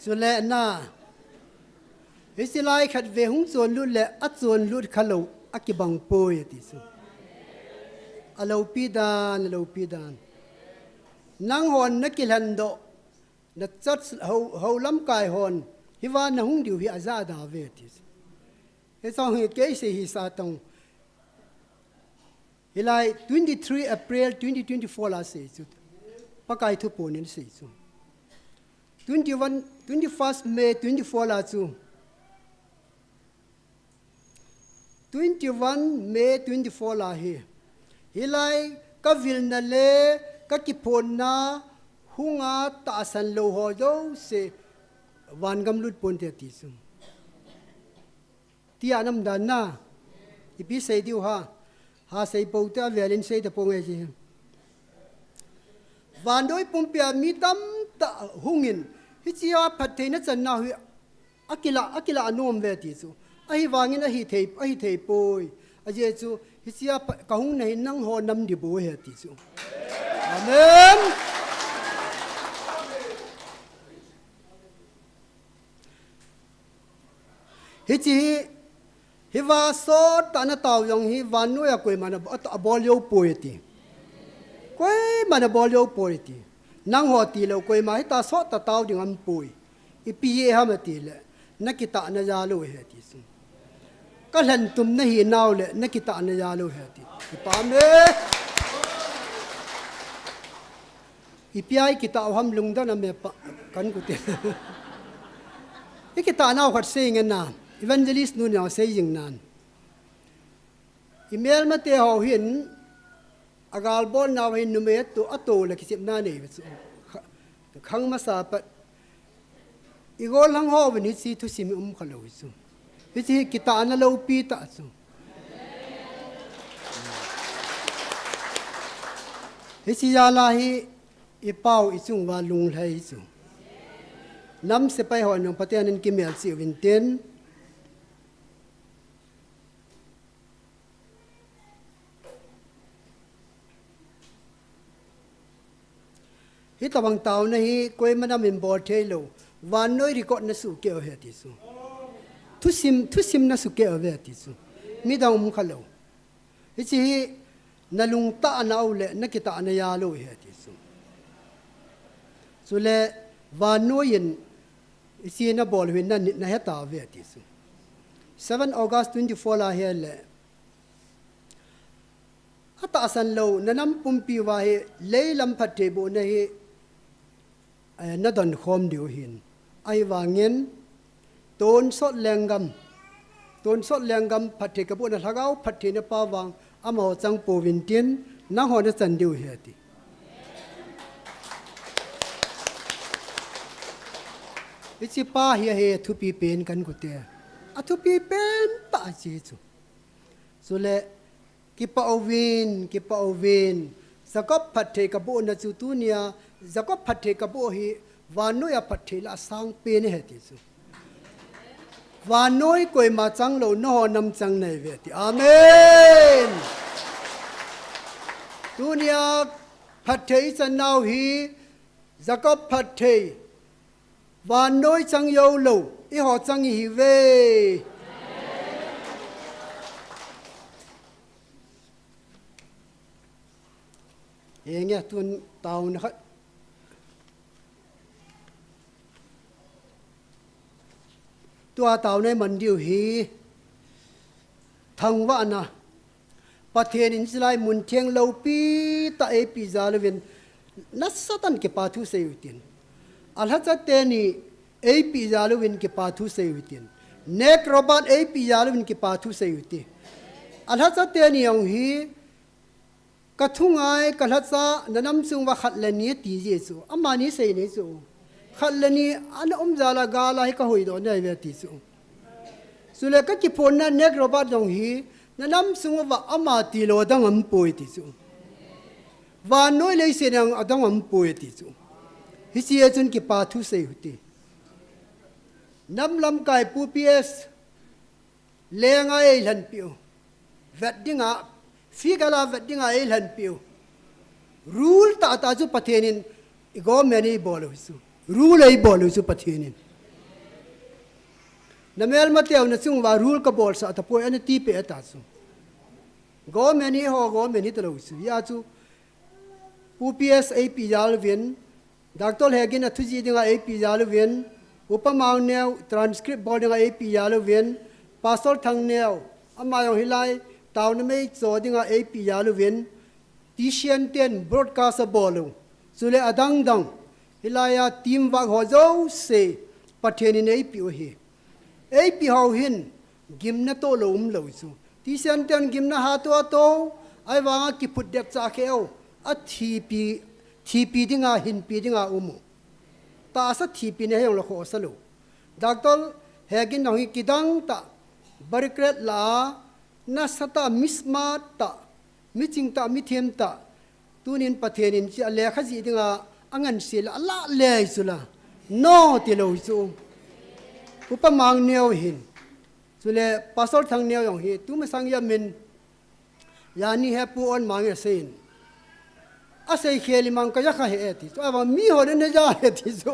sule na isilai khat ve hung chon lu le a chon lu khalo akibang poi ti su alo pidan nang hon na kilhan do na chat ho lam kai hon hiwa na hung diu hi aza da ve ti he song hi ke se hi sa tong hilai 23 April 2024 la se chu pakai thu ponin se chu 21 May 24 la chu 21 May 24 la hi hilai ka vil na le ka ki phon na hunga ta san lo ho jo se wan gam lut pon te ti su ti anam dan na ipi sei diu ha sei po ta velin sei ta pong e ji van doi pum pia mi tam ta hungin hi chia phathei na chan na hu akila anom ve ti su ai wangin a hi thei poi a je chu hi chia ka hung nei nang ho nam di bo he ti su amen hi chi hi wa so ta na taw yong hi van nu ya koi mana bol yo poi ti koi mana bol yo poi ti nang ho ti lo koi ma hi ta so ta taw ding am poi i pi ye ha ma ti le na ki ta na ya lo he ti su ka hlan tum na hi naw le na ki ta na ya lo he ti pa me i pi ai ki ta ham lung da na me pa kan ku te i ki ta na khat se ngen na evangelist nu na se jing nan email ma te ho hin agal bon na hin numet to ato la kisip na nei so khang ma sa pa igol hang ho ni si tu sim khalo so hi kita na lo pi ta so hi si ya la hi I pau I chung wa lung lai so nam se pai ho nong patian in kimel si win ten hi tawang taw na hi koi manam in bor thelo wan noi record na su ke he ti su thu sim na su ke ve ti su mi dang mu khalo hi chi na lung ta na ule na kita na ya lo he ti su so le wan noi in si na bol hin na he ta ve ti su 7 August 24 la he le ata san lo nanam pumpi wa he leilam phatte bo na he na don khom diu hin ai wangin ton sot lengam phatte ka bo na thagau phatte na pa wang amo chang po win tin na ho na chan diu he ti ichi pa hi he thu pi pen kan ku te a thu pi pen pa chi chu so le ki pa ovin zakop phatte ka bo na chu tu nia zakop phatte ka bo hi wanoi a phatte la sang pe ne he ti chu wanoi koi ma chang lo no nam chang nei ve ti amen tu nia phatte chan nau hi zakop phatte wanoi chang yo lo I ho chang hi ve nghe tuần tàu nó hết tua tàu này mình điều hi thằng vợ na bắt thiên in lại muốn thiêng lâu pi ta ấy pi ra là viên nát sát tan cái pa thu xây tiền al hết sát tên ni ấy pi ra là viên cái pa thu xây tiền nek robot ấy pi ra là viên cái pa thu xây tiền al hết sát tên ni ông hi ka thungai ka latsa nanam chung wa khatlani ti je chu amani sei ne chu khatlani an zala gala hi ka hoi do nei ve ti chu sule ka ki phon na nek robot dong hi nanam chung wa ama ti lo dang am poi ti chu wa noi le se nang adang am poi ti chu hi si chun ki pa thu sei huti nam lam kai pu ps lenga ei lan piu vet dinga figala vedinga elhan piu rule ta ju pathenin go many bolu su rule ei bolu su pathenin namel mateu na chung wa rule ka bol sa ta poi an ti pe ta su go many to su ya chu ups ap yalvin doctor hegin a thuji dinga ap yalvin upamang neu transcript boarding ap yalvin pastor thang neu amayo hilai Taona Mei Adinga AP Yaluvin Tishan Ten broadcast bolu sule adang dang hilaya team wa hozo se pathenin AP hi AP how hin gimna to lom lo su Tishan Ten gimna ha to ai wanga ki put dek cha kheo a TP dinga hin pi dinga umu ta sa TP ne heng lo kho salo doctor hegin nang kidang ta barikret la na sata mismat ta miching ta mithem ta tunin pathenin chi ale khaji dinga angan sil ala le sula no ti lo su upamang neo hin sule pastor thang neo yong hi tu ma sang ya min yani he pu on mang sein asai kheli mang ka ya kha he ti so ava mi ho ne ja he ti so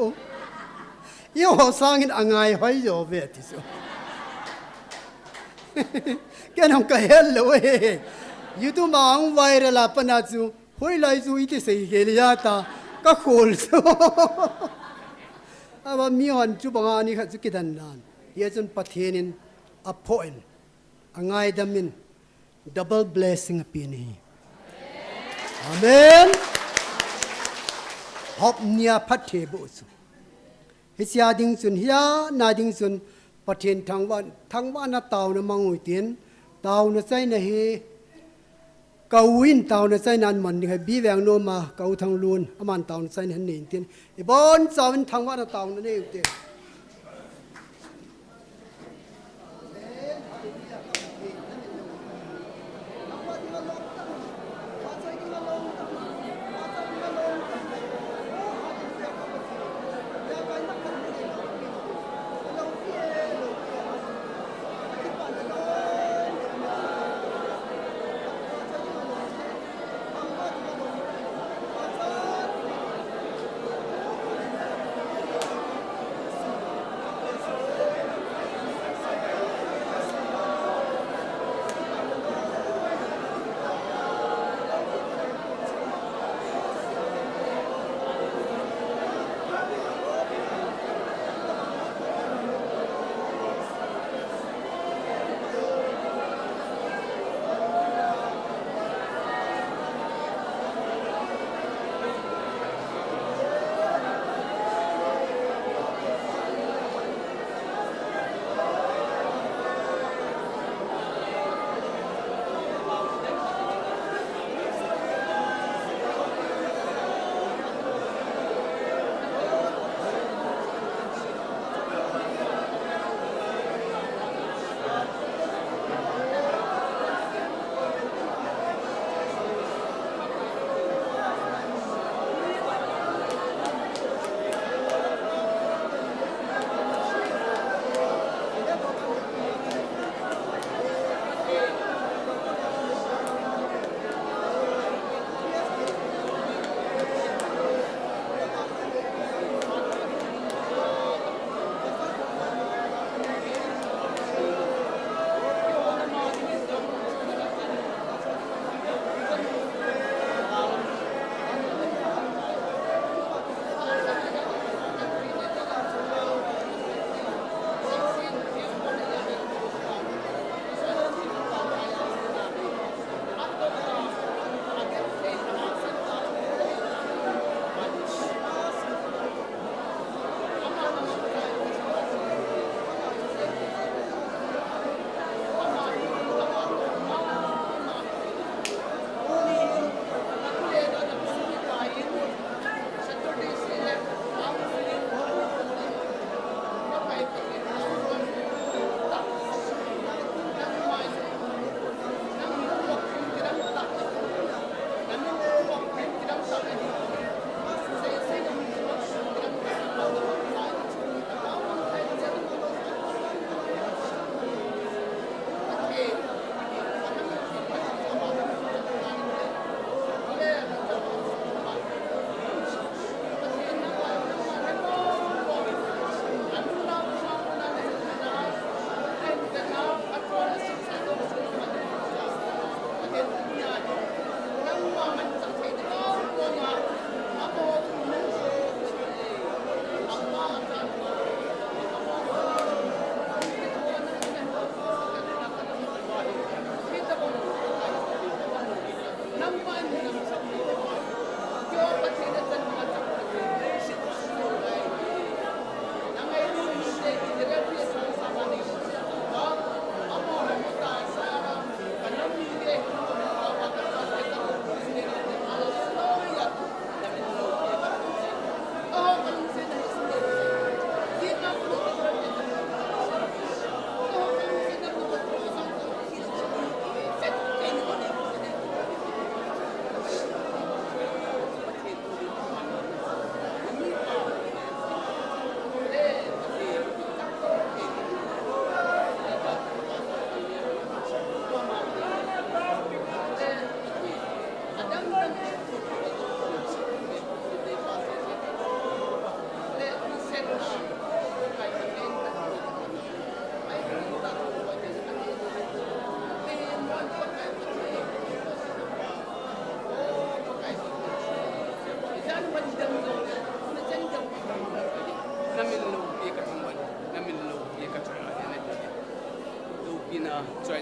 yo sangin angai hoi yo ve ti so cái nào cái hello ấy, YouTube mang viral là phần nào chú, hồi lại chú ít xây cái gì ta, các khổ số, à mà mi hoàn chú bằng anh ấy chú cái đàn đàn, giờ chúng bắt hiện a point, anh ai đam min, double blessing ở bên này, amen, học nia phát thế bộ chú, hết gia đình chúng hia, na đình chúng bắt hiện thằng văn na tàu na mang ngồi tiền. Tàu nó say này cầu win tàu này sai nan mình hay bi vàng nô mà cầu thằng luôn aman tàu sai hắn nền tiền bốn sao mình thằng qua tàu nó nêu tiền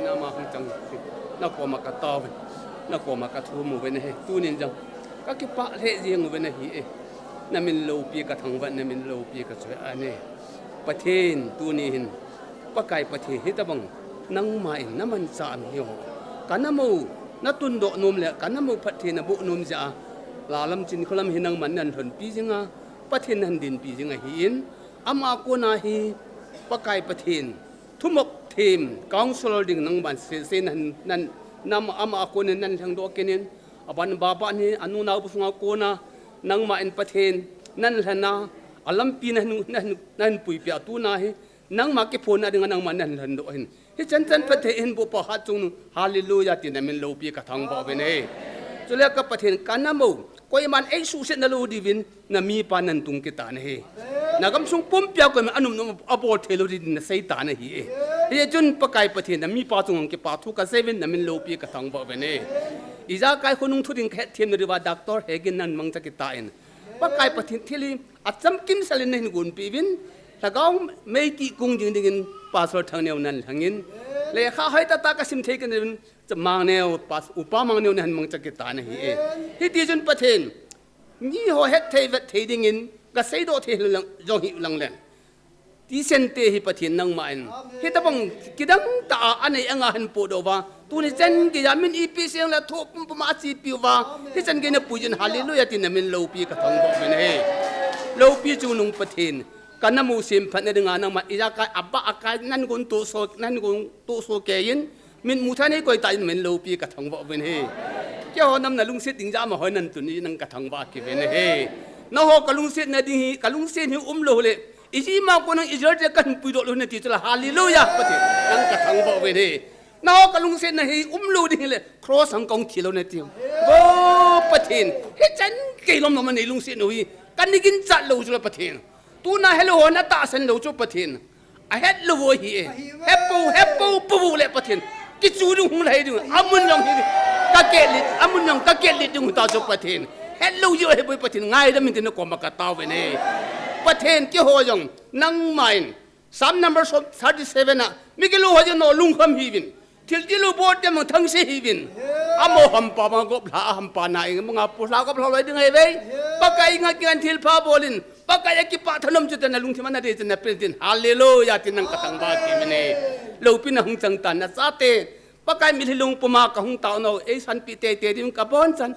China mà không chẳng nó có mà cả to vậy nó có mà cả thua một bên này tu nên rằng các cái bạn hệ riêng bên này na mình lâu pi cả thằng vận na mình lâu pi cả chơi anh nàyประเทศtu nên bắt cáiประเทศhết ta bằng năng mãi nắm ăn sạn nhiều cả nắm mù นัตุนโดนมเลยกันน้ำมุพัดเทนบุนมจะลาลำจินขลัมหินังมันนันหันปีจิงะปะเทนหันดินปีจิงะหินอามาโกนาฮีปะไก่ปะเทนทุมกเทมกองสโลดิงนังบันเซนันนันนำอามาโกนันนันทางโดเกนินอบันบาบานี่อนุนาบุษงาโกนานังมาเอ็นปะเทนนั่นแหละนะอาลัมปีนั่นปุยเปียตูนาฮีนังมาเก็บพนัดนังมานั่นหันโดเห็นที่ฉันปะเทนบุปผาจุงฮาเลลูยาตินามินโลปีกะทังบ่เวเนจุเลกับปะเทนกันน้ำมูก็ยังมันเอ็กซ์เซนนโลดิวินนามีปานันตุงกิตานะเฮนักกำสุงปุ่มเปียก็มันอนุมอโบเทโลดินนะไซตานะเฮเฮจุนปะไก่ปะเทนนามีปาจุงกิปาทุกะเซเว่นนามินโลปีกะทังบ่เวเนอีจากไก่คนนุ่งทุดิงแค่เทียมนริวาดักตอร์เฮกินนันมังจะกิตาเอ็นปะไก่ปะเทนที่ลีอัดจำกิมสลินในกุนปีวินแล้วก็ไม่ตีกุ้งจริงจริงปาสวดทางแนวนั้นทางนี้เลยข้าให้ตาตากสิมเทกันจะมังแนวปาสอุปมังแนวนั้นมังจะกิตานะเฮที่ที่จุนปะเทนนี่หัวเฮ็ดเทวเทดิ่งก็ใส่โดเทลังจงหิลังแลที่เซนเตหิปะเทนนังมาอินเฮตบังกิดังตาอันไหนอ่างหันปูดว่าตัวนี้เจนกิยามินอีพีเสียงละทุบปมาซีปิวว่าที่เจนกินปุยนฮาเลลูยาตินมินโลปีกะทังบ่เมนเฮโลปีจูนุงปะเทนกันน้ำมูสิมพันในดึงานมาอีจากอับบะอากาศนั่นกุนตุโซนั่นกุนตุโซเกยินมินมุทานี่ก็ตายมินโลปีกะทังบ่เมนเฮเจ้าน้ำน่ะลุงเสียดิงจ้ามาหอยนั่นตัวนี้นั่งกะทังบ่กิเวนเฮน้าหอกะลุงเสียนั่นดิกะลุงเสียหิโลเลยอีจีมาคนนั่งอิจฉากันปุยโดลุนติจุลฮาเลลูยาปะเทนั่งกะทังบ่เวนเฮน้าหอกะลุงเสียนั่นหิโลดิเลยครอสังกงทีโลนั่นติโอ้ปะเทนเฮจันเกลมมันในลุงเสียหนุ่ยกันนี่กินจัดโลจุลปะเทนตูน่าเฮลโหน่าตาสันโลจุปะเทนไอเฮลโลโวฮีเฮปปูปูเลยปะเทนกิจูดุงเลยดุอามุนยองฮีกะเกลิดอามุนยองกะเกลิดดุงตาจุปะเทนเฮลโลยูเฮบุยปะเทนง่ายดะมินตินกอมากะตาเวเนปะเทนกิโหยองนังไมน์ซัมนัมเบอร์37น่ะมิกิโลฮะโนลุงคัมฮีวินทิลกิโลบอดเดมทั้งเซฮีวินอโมฮัมปามากบลาฮัมปานาอิงมึงอาปุลากบลาไว้ดึงไงเว้ยปะไกงะกันทิลพาบอลินปะไกยกิปะถนมจุดนะลุงที่มันน่ะเดจนะเป็นตินฮาเลลูยาตินังกะตังบากิเมเนโลปินะหุงจังตันนะซาเตปะไกมิลิลุงปมากะหุงตาโนเอสันปิเตเตดิมกะบอนสัน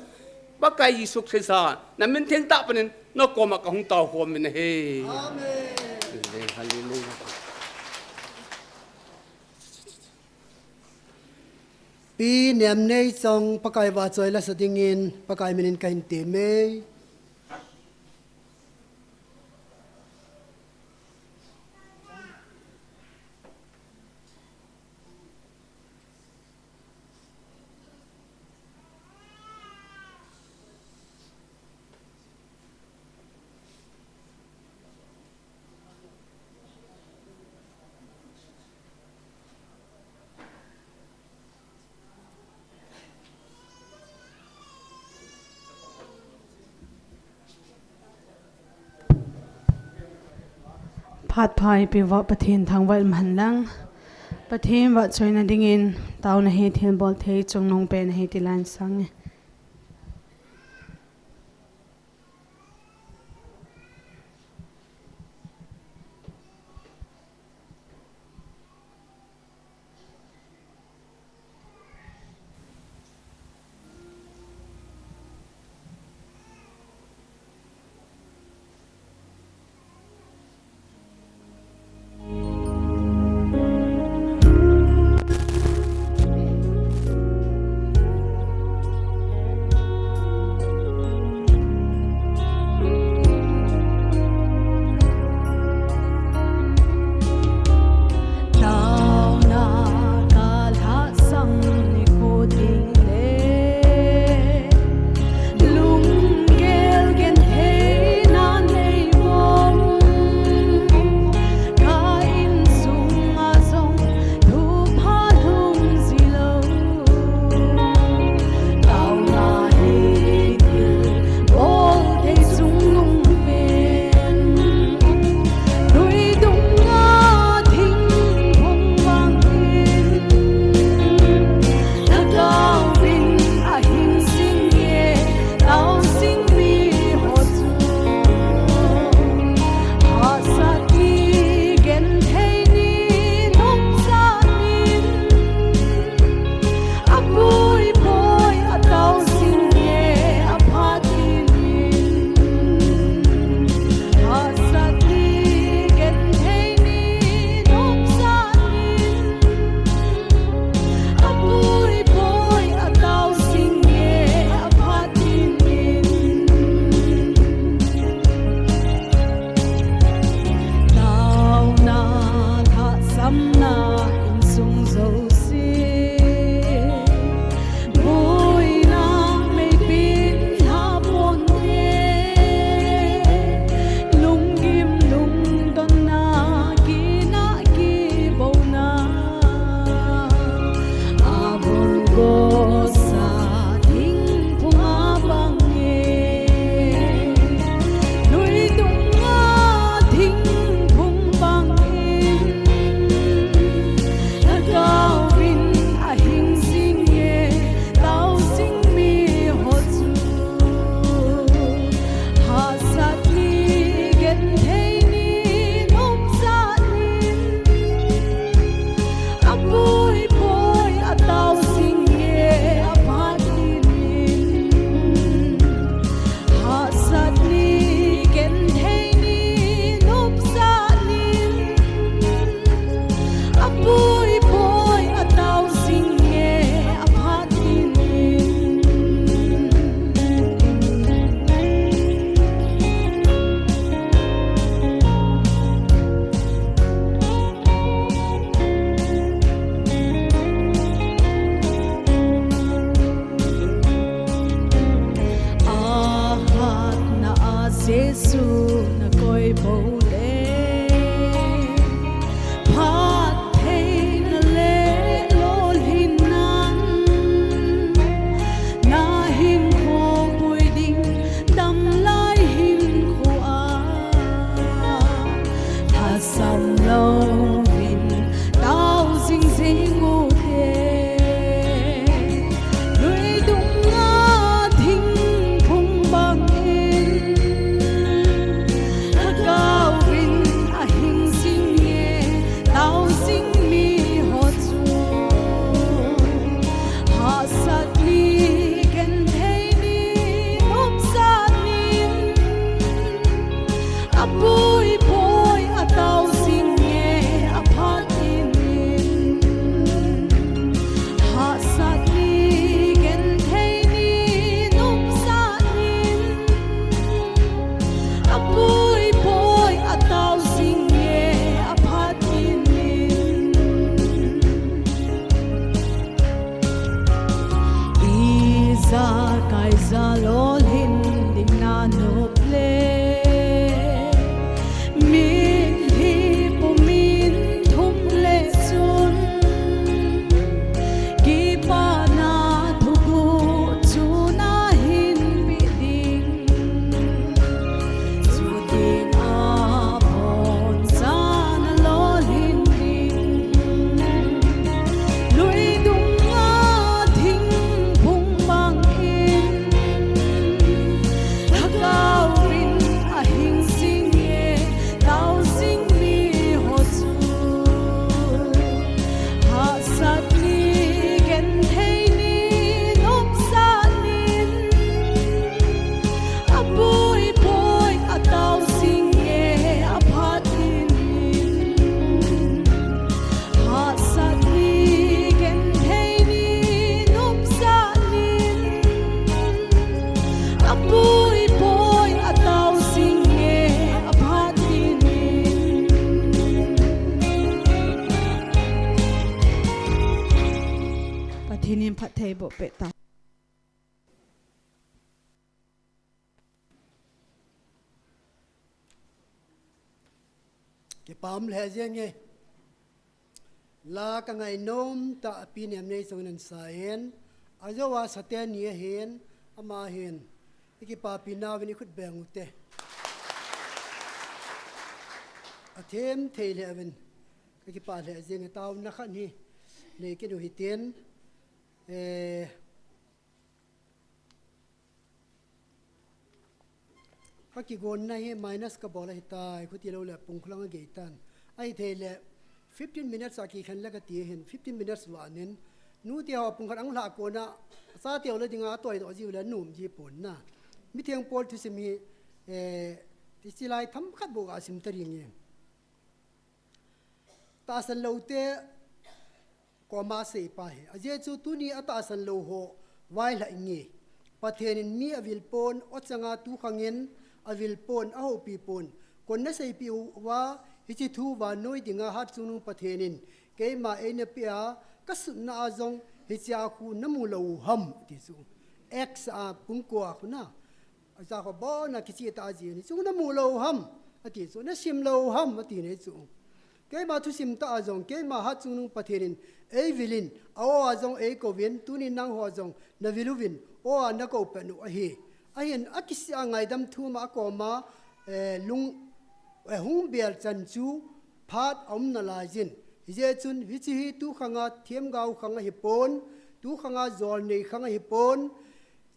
ปะไกยิสุคริสานะมินเทงตะปะนินนกอมากะหุงตาโฮมเมเนเฮอาเมนฮาเลลูยาปีเนียมในจงปะไก่ว่าจอยละสติงินปะไก่มินินกันเตเมพัดพายไปว่าประเทศทางวัดมันลังประเทศวัดชอยนาดิงินตาวนาเฮเทียนบอลเทจงนงเป็นเฮติลานสัง Giêsu na coi bầu lệ phát thấy na lệ lol hin nan na hin kho bùi đinh đâm lai hin kho a sam lâu vin đau dinh dinh ngô thế lưỡi đúng ngã thinh phung bằng in cao vin a hình sinh nghe đau sinh mi họ chu hạ sát ni gen thấy ni nộp sát nin a bui bui a tao sinh nghe a phát in hạ sát ni gen thấy ni nộp sát nin a bui bui a tao sinh nghe a phát in Iza kai za lol hin ding na nộp lệ min hi pu min thum lệ chun ki pa na thu gu chu na hin bi ding chu ding a bon sa na lol hin ding lui dung nga thing phung bang in cao vin a hình sinh nghe đau sinh mi ho chu hạ sát ni gen thấy ni nộp sát nin a bui bui a tao sinh nghe a phát in hạ sát ni gen thấy ni nộp sát nin a bui bui a tao sinh nghe a phát in Pathinim phát thầy bộ bệ tao cái pam lẽ riêng nghe là cái ngày nôm ta pin em này xong nên saen azawa saten ye hen ama hen cái pa pina vini khut beng ute athem thei le ven cái pa lẽ riêng tao na khan hi nei cái đồ hi tiền các cái gôn này minus cái bola hitai khu tiêu lệ pung khlang cái tan ai thế lệ 15 minutes aki khan la cái tiền hen 15 minutes wa nen nu tiêu pung khang la ko na sa tiêu le dinga toy do jiu le num ji pon na mi thiang pol thu simi ti silai tham khat bo ga sim tari nge ta san lo te ko ma se pa he aje chu tu ni ata san lo ho wai la nge pathen mi avil pon ochanga tu khangin avil pon a ho pi pon kon na sei pi wa hichi thu wa noi dinga hat chunu pathenin ke ma ene pia kasun na azong hicha khu namu lo ham ti chu x a pung ko khuna aza ko bo na kichi ta ji ni chu namu lo ham ati chu na sim lo ham ati ne chu ke ma thu sim ta azong ke ma hat chunu pathenin e vilin aw azong e ko vin tunin nang ho azong na viluvin o na ko penu a hi ahin akisi angai dam thu ma ko ma lung hung bial chan chu phat om na la jin je chun hi chi hi tu khanga thiam gau khanga hi pon tu khanga zol nei khanga hi pon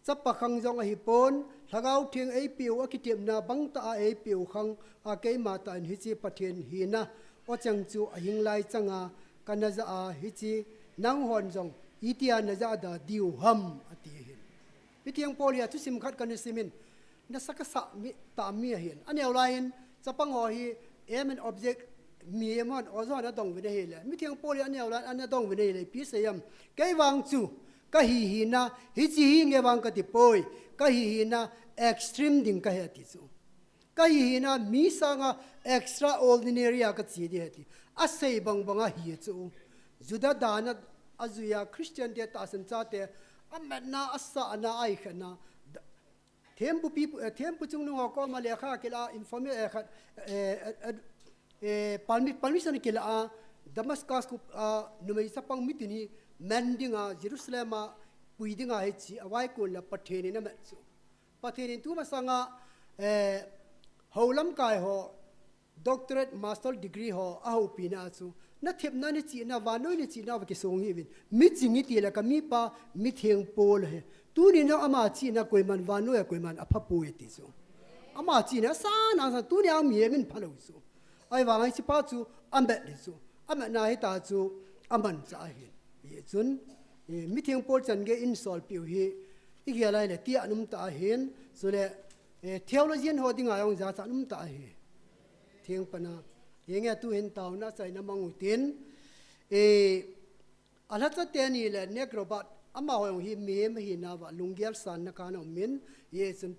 chapa khang jong a hi pon lagau thing ei piu akitiem na bang ta ei piu khang a ke ma ta hi chi pathen hi na o chang chu a hing lai changa kana za a hi chi nang hon jong itia na za da diu ham ati hin Pitiang polia tu sim khat kan simin na sakasa mi ta mi hin anel lain chapang ho hi em an object mi emon ozo na dong vine hele mi tiang polia anel lan an dong vine hele pi sayam kai wang chu ka hi na hi chi hi nge wang ka ti poi ka hi na extreme ding ka he ti chu ka hi na mi sanga extraordinary ka chi di he ti asei bang banga hi chu juda dana azuya Christian te ta san cha te amatna asa na ai khana tempo chung no ko ma le kha kila information permission kila Damascus ku numei sapang mitini mendinga Jerusalem puidinga hechi awai ko la patheni na matsu patheni tu masanga holam kai ho doctorate master degree ho aho pina chu na thepna ni chi na wanoi ni chi na ke song hi win mi chingi ti la ka mi pa mi theng pol he tu ni na ama chi na koi man wanoi koi man apha pu ti chu ama chi na sa na sa tu ni am ye min phalo chu ai wa ngai chi pa chu ambet ni chu ama na hi ta chu aman cha hi ye chun mi theng pol chan ge in sol piu hi i ge lai le ti anum ta hen so le theologian ho dinga yong za cha num ta hi thieng pana yenge tu hin taw na sai na mangu tin ala cha te ni le nekrobat ama ho hi me me hi na wa lungyal san na ka na min ye chun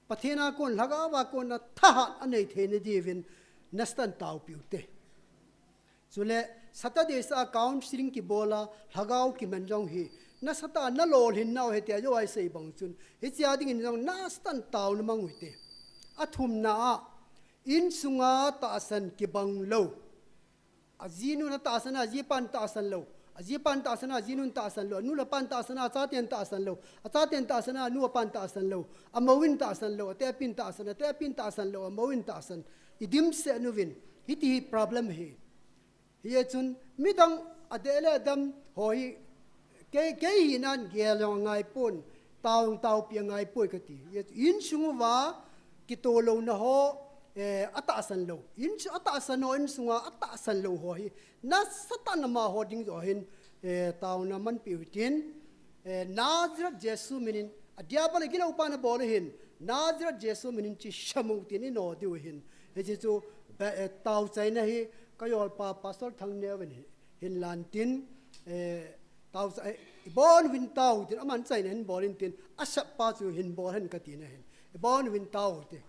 pathena kon laga wa kon na tha anei the ne divin nastan taw piu te chule Saturday sa counseling ki bola hagaw ki manjong hi na sata na lol hin naw he te yo ai sei bang chun hi chia ding in na stan taw na mangu te athum na in sunga ta san ki bang lo azinu na ta san aji pan ta san lo aji pan ta san azinu ta san lo nu la pan ta san cha ten ta san lo cha ten ta san nu pan ta san lo amawin ta san lo te pin ta san lo amawin ta san idim se nu win hiti problem he ye chun midang adele dam hoi ke hinan gelong ngai pon taw pi ngai poi ka ti in sungu wa ki to lo na ho ata san lo in ata san no in sunga ata san lo ho hi na satan ma ho ding zo hin taw na man pi tin nazrat jesu minin adia bal gila upana bol hin nazrat jesu minin chi shamu tin no diu hin he chu taw chai na hi kayol pa pastor thang ne wen hin lan tin taw bon win taw tin aman chai nen bolin tin asap pa chu hin bol hen ka ti na hin bon win taw te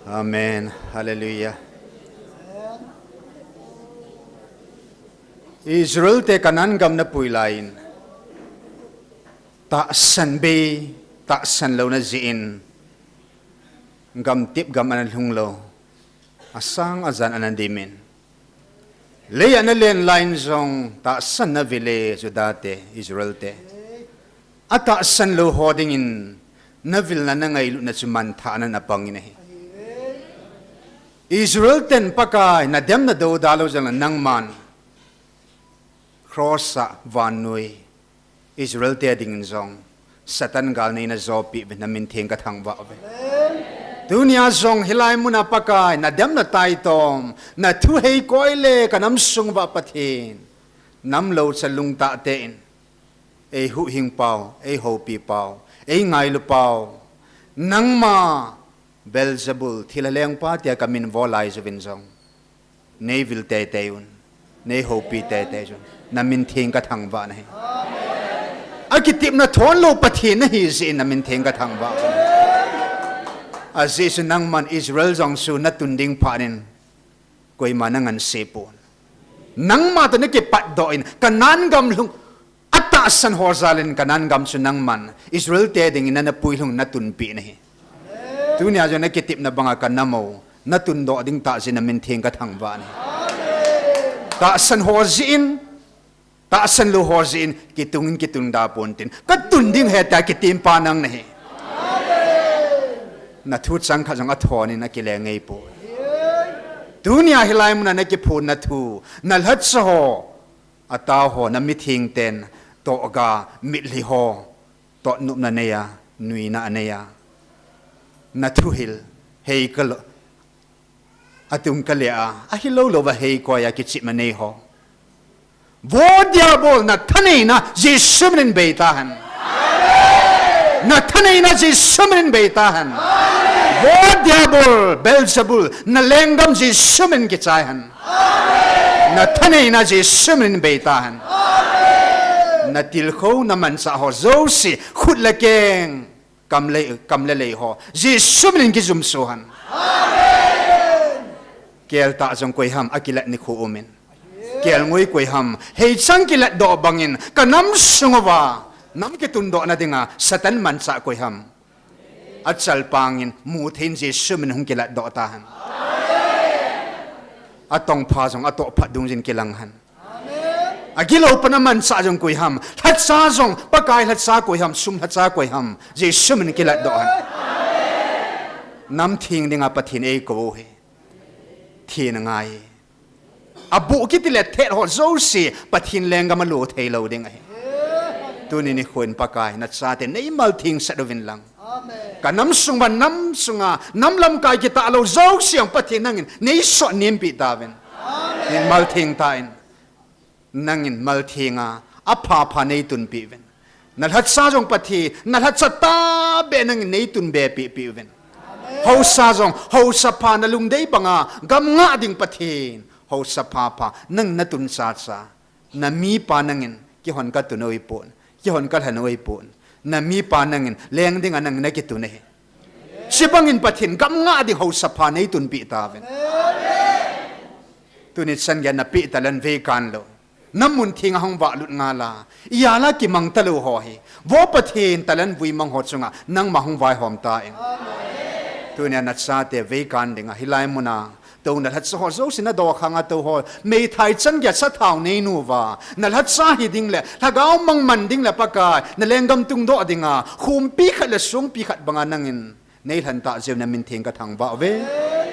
Amen. Hallelujah. Israel te kanan gam na puilain. Ta san be ta san lo na ziin. Gam tip gam anan hung lo. Asang azan anan dimin. Leya na len line zong ta san na vile judate Israel te. Ata san lo holding in na vil na ngay na suman ta na napanginahi. Israel ten pakay na dem na daw dalo jang nang man. Crossa vanui Israel te ding zong satan gal nei na zopi na minteng ka thang ba ve dunia zong hilai muna pakay na dem na tai tom na thu hei koile kanam sung ba pathin nam lo sa lung ta ten e hu hing pau e ho pi pau e ngai lu pau nang ma Belzebul thilaleng pa tia kamin volai zovin zong nei vil te teun nei ho pi te te jun na min thing ka thang ba nahi akitip na thon lo pathin na hi zin na min thing ka thang ba aziz nang man Israel jong su na tunding phanin koi manangan sepon nang ma to ne ke pat do in kanan gam lung ata san horzalin kanan gam su nang man Israel te ding na pui lung na tun pi nahi dunia jo ne ke tip na banga kanamo na tun do ding ta zin na min thing ka thang ba nahi ta san horzin ta san lo horzin kitungin kitung da pontin katun ding heta kitim panang nahi na thu chang kha jang athoni na kile ngei po dunia hilai mun na ki phun na thu na lhat so ho ata ho na mi thing ten to ga mi li ho to nup na ne ya nui na ne ya na thu hil hei kal atum kalea a hilo lo ba hei ko ya ki chi ma nei ho vo diabol na thane na jisumin beitahan na thane na jisumin beitahan vo diabol Belzebul na lengam jisumin ki chaihan na thane na jisumin beitahan na tilkho na man sa ho zosi khut la keng kamle le ho jisumin ki zum sohan kel ta jong koi ham akilat ni khu umin kel ngoi koi ham hei chang kilat do bangin kanam sungawa nam ke tun do na dinga satan man sa koi ham achal pangin mu thin je sumin hung kilat do ta han atong pha jong ato phat dung jin kilang han agilo panaman sa jong koi ham hat sa jong pakai hat sa koi ham sum hat sa koi ham je sumin kilat do han nam thing dinga pathin e ko he thiên ngai abu kitile the ho zo si pathin lenga ma lo thei lo ding ai tu ni khun pakai na cha te nei mal thing sa dovin lang amen ka nam sung ban nam sunga nam lam kai ki ta lo zo siang pathin nangin nei so nim pi ta ven amen in mal thing ta in nangin mal thinga apha pha nei tun pi ven na hat sa jong pathi na hat sa ta be nangin nei tun be pi ven hau sa jong hau sa pha na lung dei banga gam nga ding pathin hau sa pha nang na tun sa na mi pa nangin ki hon ka tunoi pon ki hon ka hanoi pon na mi pa nangin leng ding anang na ki tunai sibangin pathin gam nga ding hau sa pha nei tun pi ta ven tunit san ya na pi talan ve kan lo namun thing hang wa lut nga la iyala ki mang talu ho hi wo pathin talan vui mang ho chunga nang ma hung vai hom ta eng tunia na sa te ve kan dinga hilai muna to na hat so zo sina do khanga to ho mei thai chan gya sa thau nei nu wa na hat sa hi ding le thagao mang man ding la paka na lengam tung do dinga khum pi khat la sung pi khat banga nangin nei han ta jew na min thing ka thang ba ve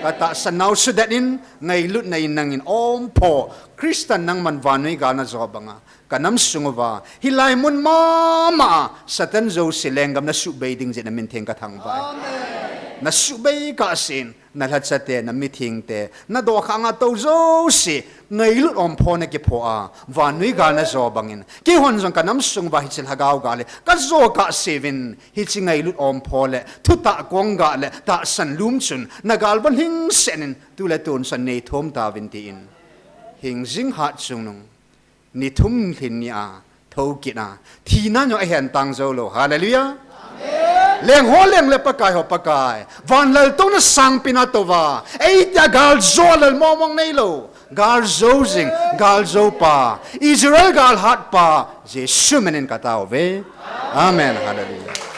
ata sanau sudanin ngai lut nei nangin om pho Christian nang man vanui ga na zo banga kanam sunguwa hilai mun mama satan zo silengam na su be ding je na min thing ka thang ba na subay ka sin na latsate na meeting te na do khanga to zo si ngai lut om phone ke pho a vanui ga na zo bangin ki hon jong kanam sung ba hichil hagaw ga le ka zo ka sevin hichi ngai lut om phole thu ta kong ga le ta san lum chun na gal ban hing senin tu le ton san nei thom ta vin ti in hing jing hat chung nung ni thum thin ni a thau ki na thi na nyo a hen tang zo lo hallelujah amen leng ho leng le pakai ho pakai van lal to na sang pinatova ei ta gal zolal momong nei lo gal zozing gal zopa Israel gal hat pa je shumenin katao ve amen hallelujah